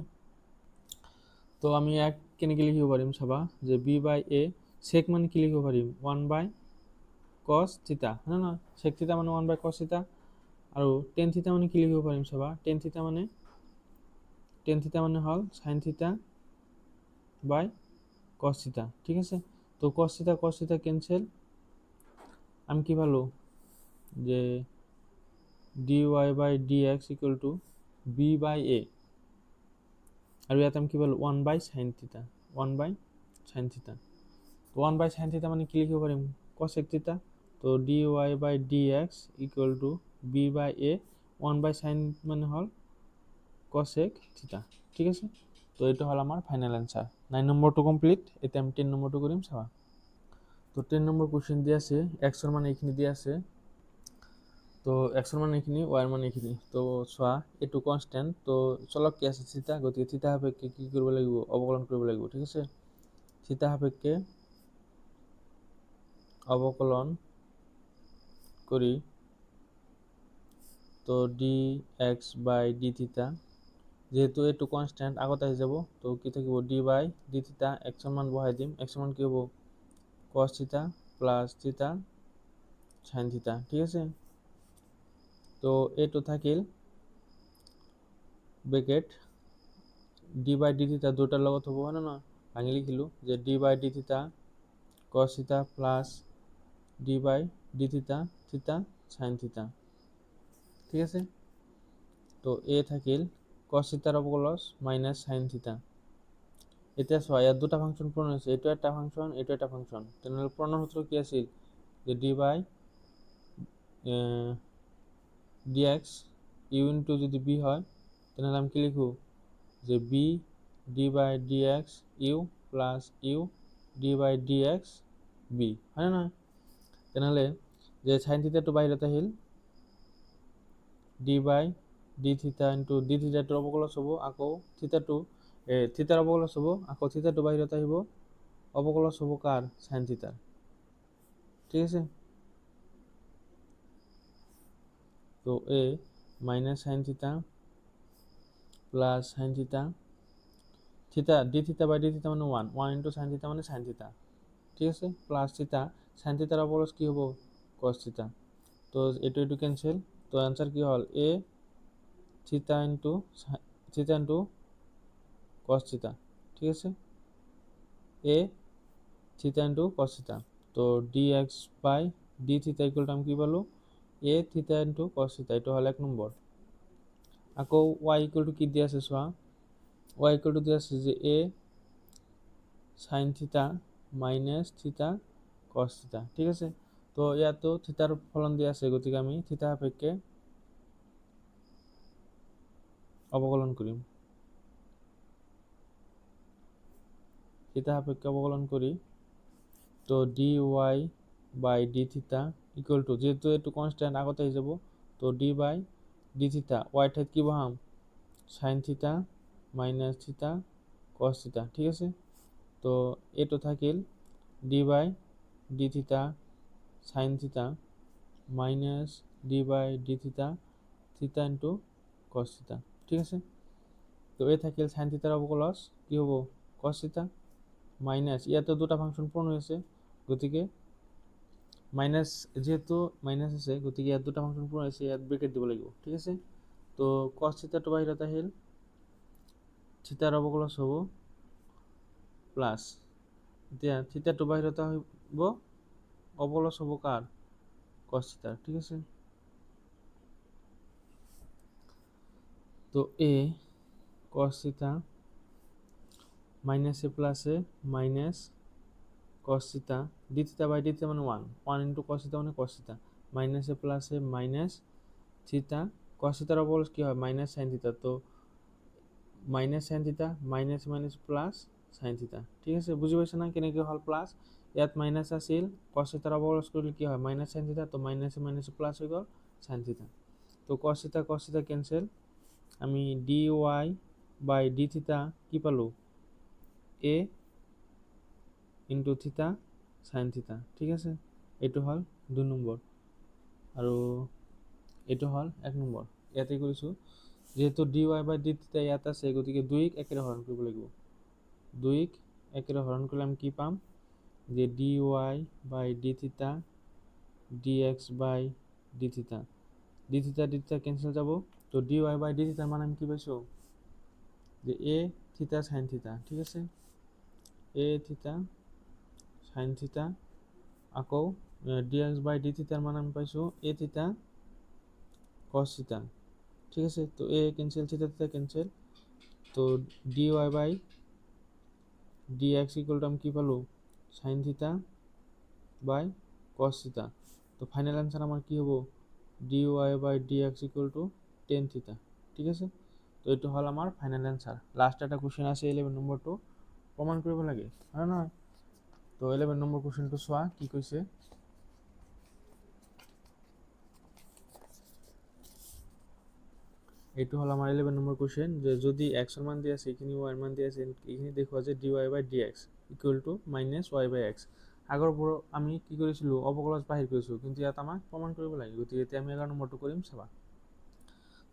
তো আমি ইয়াক কেনেকৈ লিখিব পাৰিম চাবা, যে b বাই a sec মানে কি লিখিব পাৰিম 1 বাই cos থিতা, হয় নহয়, sec থিতা মানে 1 বাই cos থিতা, আৰু tan থিতা মানে কি লিখিব পাৰিম চাবা, tan থিতা মানে হ'ল sin থিতা বাই cos থিতা। ঠিক আছে, তো cos থিতা কেঞ্চেল, আমি কি পালো যে dy by dx equal to b by a, আৰু ইয়াত আমি কি পালো 1 by sin theta, 1 by sin theta. তো 1 বাই sin থিতা মানে কি লিখিব পাৰিম cosec থিতা, তো dy by dx equal to b by a, 1 by sin মানে হ'ল cosec থিতা। ঠিক আছে, তো এইটো হ'ল আমাৰ ফাইনাল এনসাৰ। 9 নম্বৰটো কমপ্লিট। এতিয়া আমি 10 নম্বৰটো কৰিম চাবা। তো 10 নম্বৰ কুৱেশ্যন দিয়া আছে, x ৰ মান এইখিনি দিয়া আছে, তো x ৰ মান এইখিনি, y ৰ মান এইখিনি। তো চোৱা এইটো কনষ্টেণ্ট, তো চলক কি আছে থিতা, গতিকে থিতা সাপেক্ষে কি কৰিব লাগিব, অৱকলন কৰিব লাগিব। ঠিক আছে, থিতা সাপেক্ষে অৱকলন কৰি, তো ডি এক্স বাই ডি থিতা, যেহেতু এইটো কনষ্টেণ্ট আগত আহি যাব, তো কি থাকিব d by d theta, x ৰ মান বহাই দিম, এক্স ৰ মান কি হ'ব cos থিতা প্লাস থিতা sin থিতা। ঠিক আছে, তো এইটো থাকিল ব্রেকেট ডি বাই ডি থিতা দুটার লগত হ'ব, হয় না, ভাঙি লিখিলো যে d by d theta cos theta plus D by d theta theta sin theta. ঠিক আছে, তো এ থাকিল cos থিতার অবকলস মাইনাস sin থিতা। এতিয়া চোৱা ইয়াত দুটা ফাংশন পূৰণ হৈছে, এইটো এটা ফাংশন, এইটো এটা ফাংশন, তেনেহ'লে পূৰণৰ সূত্র কি আছিল যে d by dx u into যদি বি হয়, তেনেহ'লে আমি কি লিখো যে v d by dx u plus u d by dx v, হয় না, তেনেহ'লে যে sin থিতাটো বাহিৰত আহিল, d by d theta into d থিতাটোৰ অবকলস হ'ব, আকৌ থিতাটো থিতাৰ অবকলস হ'ব, আকৌ থিতাটো বাহিৰত আহিব, অবকলস হ'ব কাৰ sin থিতাৰ। ঠিক আছে, তো a minus sin theta plus sin theta, theta d theta by d theta মানে 1 ইনটু sin থিতা মানে sin থিতা। ঠিক আছে, প্লাস থিতা, sin থিতার অবকলস কি হ'ব cos থিতা, তো এইটো ক্যান্সেল, তো आंसर কি হল এ থিতা ইনটু cos থিতা। ঠিক আছে, এ থিতা ইনটু cos থিতা, তো dx by d theta equal to আমি কি পালো এ থিতা ইনটু cos থিতা, এটা হল 1 নম্বর। আকৌ y ইকুয়াল টু কি দিয়া আছে চোৱা, y ইকুয়াল টু দিয়া আছে যে এ sin theta minus theta cos থিতা। ঠিক আছে, তো ইয়াতো থিতার ফলন দিয়া আছে, গতিকে আমি থিতা সাপেক্ষে অবকলন করিম, থিতা সাপেক্ষে অবকলন করি, তো d y by d theta equal to, যেহেতু একটু কনস্ট্যান্ট আগতে হয়ে যাব, তো d by d theta y ঠাইত কি বহাম সাইন থিতা মাইনাস থিতা কস থিতা। ঠিক আছে, তো এইটো থাকিল d by d theta sine theta minus d by d theta theta into cos theta. ঠিক আছে, তো এই থাকিল সাইন থিতার অবকলস কি হব কস থিতা মাইনাস, ইয়াতে দুটা ফাংশন পূরণ হয়েছে, গতিকে মাইনাস, যেহেতু মাইনাস আছে গতিকে ইয়াত দুটা ফাংশন পূরণ হয়েছে, ইয়াত ব্রেকেট দিব লাগিব। ঠিক আছে, তো কস থিতাটো বাহিৰত আহিল, থিতাৰ অবকলস হ'ব প্লাস, এতিয়া থিতাটো বাহিৰত আহিব, অবকলস হ'ব কাৰ কস থিতাৰ। ঠিক আছে, তো a cos theta minus a plus a minus cos theta, d theta by d theta মানে 1 ইন্টু cos থিতা মানে cos theta, minus a plus a minus theta, cos থিতার অবকলস কি হয় মাইনাস sin থিতা, তো minus sin theta minus minus plus sin theta. ঠিক আছে, বুঝি পাইছা না কেনেকৈ হল প্লাস, ইয়াত মাইনাস আছিল, cos থিতার অবকলস কৰিলে কি হয় মাইনাস sin থিতা, তো মাইনাস মাইনাস প্লাস হৈ গল sin থিতা, তো cos থিতা ক্যান্সেল, আমি ডি ওয়াই বাই ডি থিতা কি পালো এ ইন্টু থিতা সাইন থিতা। ঠিক আছে, এইটো হল 2 নম্বৰ। আৰু এইটো হ'ল 1 নম্বৰ। ইয়াতে কৰিছোঁ যেহেতু dy বাই d থিটা ইয়াত আছে গতিকে 2ক 1ৰে হৰণ কৰিব লাগিব। 2ক 1ৰে হৰণ কৰিলে আমি কি পাম যে dy বাই d থিটা dx বাই d থিটা d থিটা কেনসেল যাব। তো dy বাই d থিটাৰ মান আমি কি পাইছোঁ যে a থিটা sin থিটা, ঠিক আছে, a থিটা sin থিটা, আকৌ dx বাই d থিটাৰ মান আমি পাইছোঁ a থিটা cos থিটা, ঠিক আছে। তো a কেনসেল, থিটা থিটা কেনসেল, তো dy by dx equal to আমি কি পালো sin থিটা বাই cos থিটা। তো ফাইনাল অ্যান্সার আমার কি হবো dy by dx equal to tan theta, ঠিক আছে। তো এইটো হল আমার ফাইনাল অ্যান্সার। লাস্ট একটা কোশ্চেন আছে 11 নম্বরটো প্রমাণ কৰিব লাগে, হয় নহয়। তো 11 নম্বৰ কোশ্চেনটো চোৱা কি কৈছে। এইটো হল আমাৰ 11 নম্বৰ কোশ্চেন যে যদি x এর মান দিয়ে আছে এখানে y এর মান দিয়ে আছে এখানে দেখো যে dy by dx equal to minus y by x। আগৰ পৰা আমি কি কৰিছিলো অবকলজ বাহিৰ কৰিছো, কিন্তু ইয়াত আমাক প্ৰমাণ কৰিব লাগে, গতিকে এতিয়া আমি 11 নম্বৰটো কৰিম চাবা।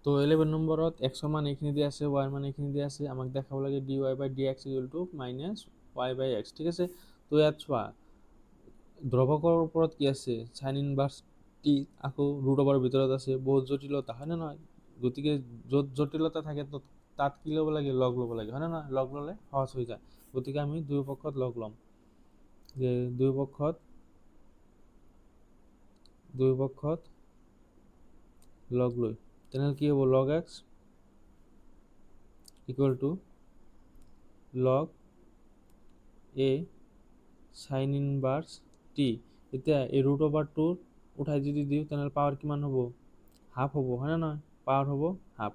তো 11 নম্বৰত x এর মান এখানে দিয়ে আছে y এর মান এখানে দিয়ে আছে, আমাক দেখাব লাগে dy by dx equal to minus y by x, ঠিক আছে। তো ইয়াত চোৱা দ্ৰৱকৰ ওপৰত কি আছে সাইন ইনভাৰ্স টি, আকৌ ৰুট ওভাৰৰ ভিতৰত আছে বহুত জটিলতা, হয় না নহয়। গতিকে য'ত জটিলতা থাকে তাত কি ল'ব লাগে লগ ল'ব লাগে, হয় না নহয়, লগ ল'লে সহজ হৈ যায়। গতিকে আমি দুই পক্ষত লগ ল'ম, যে দুই পক্ষত লগ লৈ তেনেহ'লে কি হ'ব log x equal to log a sine inverse t. এতিয়া এই ৰুট ওভাৰটো উঠাই যদি দিওঁ তেনেহ'লে পাৱাৰ কিমান হ'ব হাফ হ'ব, হয় না নহয়, পাৱাৰ হ'ব হাফ।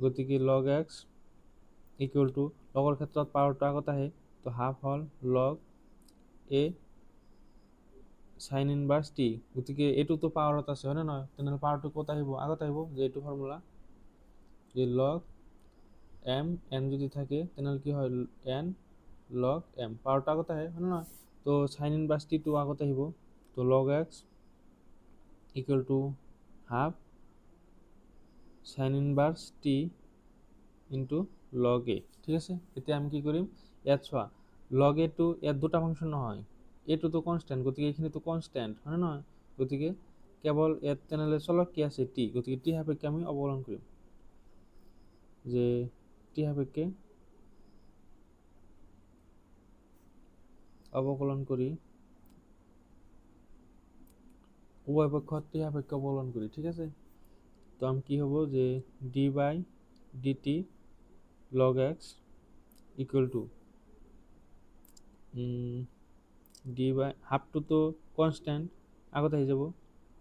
গতিকে লগ এক্স ইকুয়াল টু লগৰ ক্ষেত্ৰত পাৱাৰটো আগত আহে, তো হাফ হ'ল লগ এ সাইন ইনভাৰ্স টি। গতিকে এইটোতো পাৱাৰত আছে, হয় না নহয়, তেনেহ'লে পাৱাৰটো ক'ত আহিব আগত আহিব, যে এইটো ফৰ্মুলা যে লগ এম এন যদি থাকে তেনেহ'লে কি হয় এন লগ এম, পাৱাৰটো আগত আহে, হয় না নহয়। তো সাইন ইনভার্স টি টো আগত আহিব, তো log x equal to half sine inverse t into log a, ঠিক আছে। এতিয়া আমি কি কৰিম ইয়াত চোৱা লগ এ টো ইয়াত দুটা ফাংশন নহয়, এটো তো কনস্ট্যান্ট, গতিকে এইখিনি তো কনস্ট্যান্ট, হয় না নহয়। গতিকে কেৱল ইয়াত তেনেহ'লে চলক কি আছে টি, গতিকে টি সাপেক্ষে আমি অৱকলন কৰিম, যে টি সাপেক্ষে অৱকলন কৰি উভয় পক্ষত টি সাপেক্ষে অৱকলন কৰি, ঠিক আছে। তো আমি কি হ'ব যে d by dt log x equal to d by হাফটো তো কনস্ট্যান্ট আগত আহি যাব,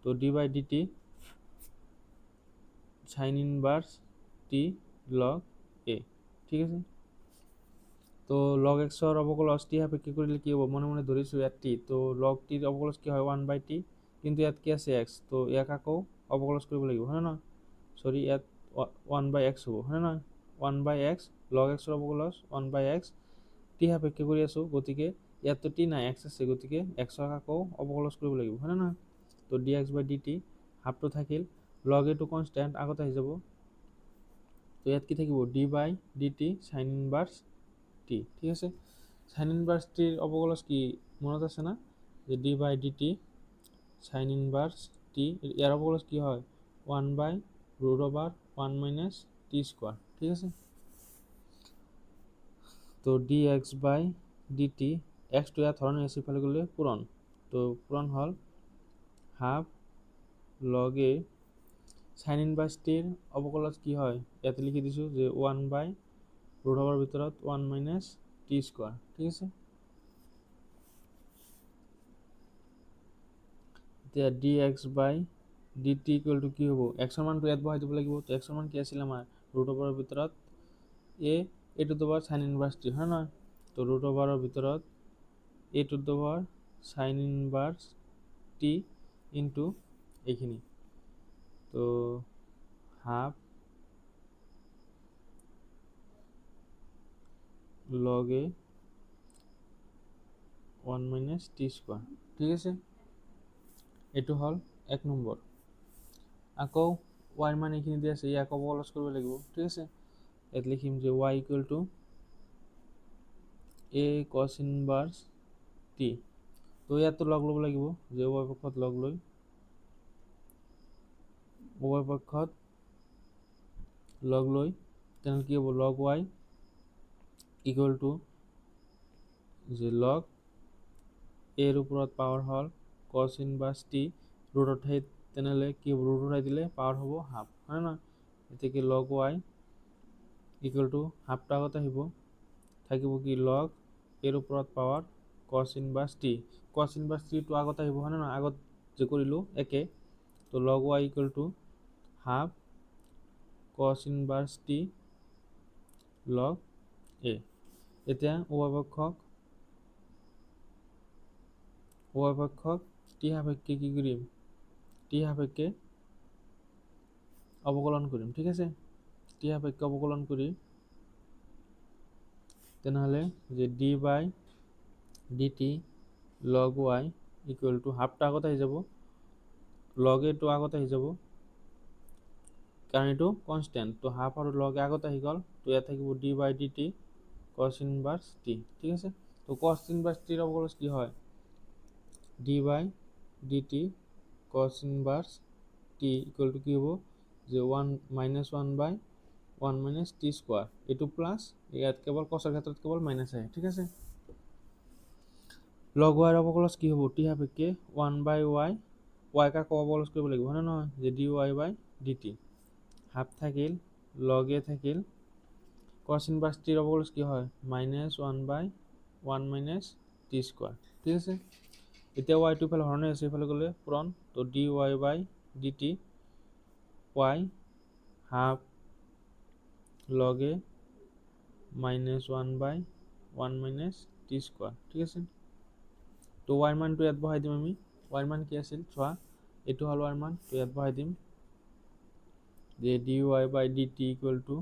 তো d by dt sine inverse t log a, ঠিক আছে। তো লগ এক্সৰ অৱকলজ টি সাপেক্ষে কৰিলে কি হ'ব মনে মনে ধৰিছোঁ ইয়াত টি, তো লগ টিৰ অৱকলজ কি হয় 1 বাই টি, কিন্তু ইয়াত কি আছে এক্স, তো ইয়াক আকৌ অৱকলজ কৰিব লাগিব, হয় নহয়, সৰি ইয়াত 1 বাই এক্স হ'ব, হয় নহয় 1 বাই এক্স, লগ এক্সৰ অৱকলজ 1 বাই এক্স টি সাপেক্ষে কৰি আছোঁ, গতিকে ইয়াততো টি নাই এক্স আছে, গতিকে এক্সক আকৌ অৱকলজ কৰিব লাগিব, হয় নহয়। তো d x by d T হাফটো থাকিল, লগ এটো কনস্ট্যান্ট আগত আহি যাব, তো ইয়াত কি থাকিব d by d t sine inverse t, ঠিক আছে। সাইন ইনভার্স টির অবকলজ কি মনত আছে না, যে d by d t sine inverse t এর অবকলজ কি হয় 1 by root over 1 minus t square, ঠিক আছে। তো d x by d t এক্সটো ইয়াত হরণ আছে ইফালে গ'লে পূরণ, তো পূরণ হল half log a sine inverse টির অবকলজ কি হয় ইয়াতে লিখি দিছোঁ যে 1 বাই ৰুট ওভাৰৰ ভিতৰত 1 মাইনাস টি স্কোয়ার, ঠিক আছে। এতিয়া d x by d t equal to কি হ'ব এক্সৰ মানটো ইয়াত বহাই দিব লাগিব, তো এক্সৰ মান কি আছিল আমাৰ ৰুট ওভাৰৰ ভিতৰত a to the power sine inverse t, হয় নহয়। তো ৰুট ওভাৰৰ ভিতৰত a to the power sine inverse t into এইখিনি, তো half log a 1 minus t square, ঠিক আছে। এইটো হল 1 নম্বৰ। আকৌ y মান এইখিনি দি আছে, ইয়াক অৱকলজ কৰিব লাগিব, ঠিক আছে। ইয়াত লিখিম যে y equal two a cos ইনভাৰ্স t। তো ইয়াতো লগ ল'ব লাগিব, যে উভয় পক্ষত লগ লৈ তেনেহ'লে কি হ'ব, লগ y ইকুৱেল টু যে লগ এৰ ওপৰত পাৱাৰ হ'ল cos ইনভাৰ্স t, ৰুটৰ ঠাইত তেনেহ'লে কি হ'ব, ৰুট উঠাই দিলে পাৱাৰ হ'ব হাফ, হয় নহয়। এতিয়া লগ y ইকুৱেল টু হাফটো আগত আহিব, থাকিব কি লগ এৰ ওপৰত power cos ইনভাৰ্স t। cos ইনভাৰ্স t টো আগত আহিব, হয় নহয়, আগত যে কৰিলোঁ একে। তো লগ y equal to half cos ইনভাৰ্স t log a। এতিয়া উভয় পক্ষক টি সাপেক্ষে কি কৰিম, টি সাপেক্ষে অৱকলন কৰিম, ঠিক আছে। টি সাপেক্ষে অৱকলন কৰি তেনেহ'লে যে d by d t log y equal to হাফটা আগত আহি যাব, লগ এটো আগত আহি যাব, কাৰণ এইটো কনষ্টেণ্ট। তো হাফ আৰু লগ আগত আহি গ'ল, তো ইয়াত থাকিব d by d t cos inverse t, ঠিক আছে। তো cos ইনভাৰ্স টিৰ অৱকলজ কি হয়, d by d t cos inverse t equal to কি হ'ব, যে 1 বাই 1 মাইনাছ টি স্কোৱাৰ, এইটো প্লাছ, ইয়াত কেৱল কছৰ ক্ষেত্ৰত কেৱল মাইনাছ আহে, ঠিক আছে। লগ ৱাইৰ অৱকলজ কি হ'ব, টি সাপেক্ষে 1 বাই y, y কাক অৱকলজ কৰিব লাগিব, হয় নহয়, যে d y by d T, half থাকিল, লগ এ থাকিল, cos ইনভাৰ্স টিৰ অৱকলজ কি হয়, -1 বাই 1 মাইনাছ টি স্কোৱাৰ, ঠিক আছে। এতিয়া ৱাইটো ইফালে হৰণে আছে, ইফালে গ'লে পূৰণ, তো d y by d t Y half log a -1 by 1 minus t square, ঠিক আছে। তো ৱাইৰ মানটো ইয়াত বহাই দিম আমি, ৱাইৰ মান কি আছিল চোৱা, এইটো হ'ল ৱাইৰ মান, তো ইয়াত বহাই দিম যে d y by d t equal to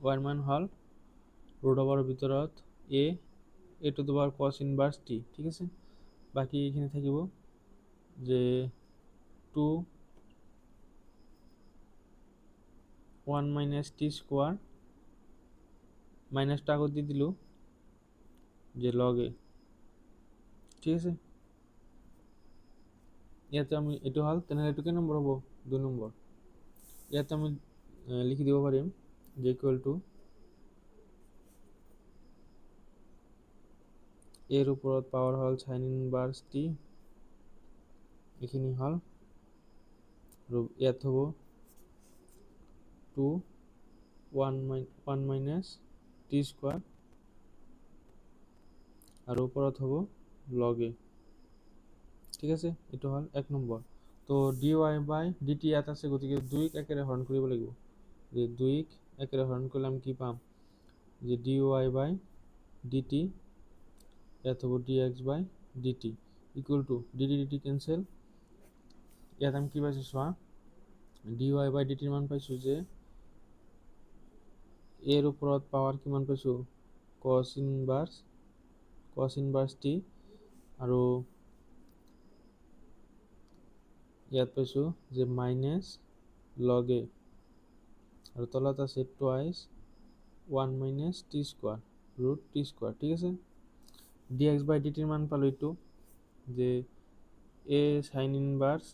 ৱাইৰ মান হ'ল ৰুট অভাৰৰ ভিতৰত a to the power cos inverse t, ঠিক আছে। বাকী এইখিনি থাকিব যে 1 মাইনাছ টি স্কোৱাৰ, মাইনাসটা আগত দি দিলোঁ যে লগ এ, ঠিক আছে। ইয়াতে আমি এইটো হ'ল, তেনেহ'লে এইটো কেই নম্বৰ হ'ব, 2 নম্বৰ। ইয়াতে আমি লিখি দিব পাৰিম যে ইকুৱেল টু এৰ ওপৰত পাৱাৰ হ'ল সাইন ইনভাৰ্স টি, এইখিনি হ'ল, আৰু ইয়াত হ'ব 1 মাইনাছ টি স্কোৱাৰ, আৰু ওপৰত হ'ব লগ এ, ঠিক আছে। এইটো হ'ল 1 নম্বৰ। তো d y by d t ইয়াত আছে, গতিকে 2ক একেৰে হৰণ কৰিব লাগিব, যে 2ক একেৰে হৰণ কৰিলে আমি কি পাম, যে d y by d t ইয়াত হ'ব d x by d t equal to d t cancel, ইয়াত আমি কি পাইছোঁ চোৱা, ডি ৱাই বাই ডি টিৰ মান পাইছোঁ যে এৰ ওপৰত পাৱাৰ কিমান পাইছোঁ, cos ইনভাৰ্স টি, আৰু ইয়াত পাইছোঁ যে মাইনাছ লগ এ, আৰু তলত আছে twice 1 minus t square root T square, ঠিক আছে। ডি এক্স বাই ডি টিৰ মান পালোঁ এইটো, যে এ সাইন ইনভাৰ্স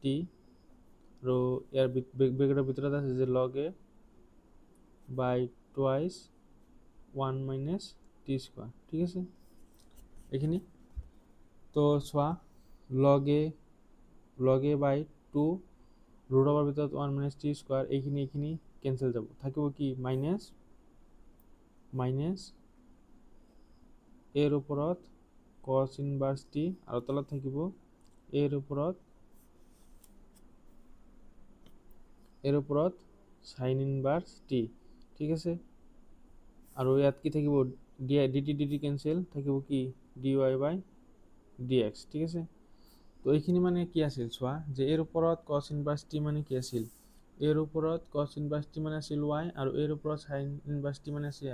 টি, আৰু ইয়াৰ ব্ৰেকেটৰ ভিতৰত আছে যে লগ এ বাই টুৱাইছ 1 মাইনাছ টি স্কোৱাৰ, ঠিক আছে। এইখিনি তো চোৱা, লগ এ বাই 2 ৰুট অভাৰৰ ভিতৰত 1 মাইনাছ টি স্কোৱাৰ, এইখিনি কেঞ্চেল যাব, থাকিব কি মাইনাছ এৰ ওপৰত cos ইনভাৰ্স টি, আৰু তলত থাকিব এৰ ওপৰত সাইন ইনভাৰ্স টি, ঠিক আছে। আৰু ইয়াত কি থাকিব, ডি টি কেঞ্চেল, থাকিব কি d y by d x, ঠিক আছে। তো এইখিনি মানে কি আছিল চোৱা, যে এৰ ওপৰত cos ইনভাৰ্স টি মানে কি আছিল, এৰ ওপৰত cos ইনভাৰ্স টি মানে আছিল y, আৰু এৰ ওপৰত সাইন ইনভাৰ্স টি মানে আছিল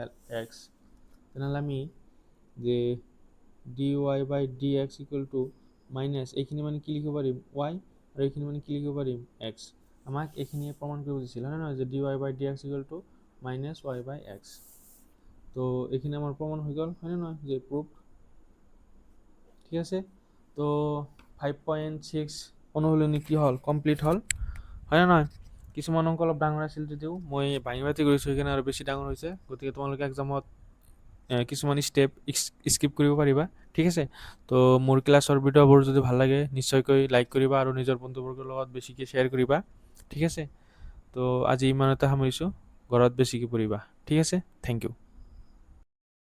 x। তেনেহ'লে আমি যে d y by d x equal to minus, এইখিনি মানে কি লিখিব পাৰিম y, আৰু এইখিনি মানে কি লিখিব পাৰিম এক্স। আমাক এইখিনিয়ে প্ৰমাণ কৰিব দিছিল হয় নহয় যে dy by dx equal to minus y by x. তো এইখিনি আমাৰ প্ৰমাণ হৈ গ'ল হয়নে নহয় যে প্ৰুফ। ঠিক আছে, তো 5.6 অনুশীলনী কি হ'ল কমপ্লিট হ'ল হয়নে নহয়। কিছুমান অংক অলপ ডাঙৰ আছিল যদিও মই ভাঙি পাতি কৰিছোঁ সেইকাৰণে আৰু বেছি ডাঙৰ হৈছে, গতিকে তোমালোকে এক্সামত কিছুমান ষ্টেপ স্কিপ কৰিব পাৰিবা। ঠিক আছে, তো মোৰ ক্লাছৰ ভিডিঅ'বোৰ যদি ভাল লাগে নিশ্চয়কৈ লাইক কৰিবা আৰু নিজৰ বন্ধুবৰ্গৰ লগত বেছিকৈ শ্বেয়াৰ কৰিবা। ঠিক আছে, তো আজি ইমানতে সামৰিছোঁ, ঘৰত বেছিকৈ পঢ়িবা। ঠিক আছে, থেংক ইউ।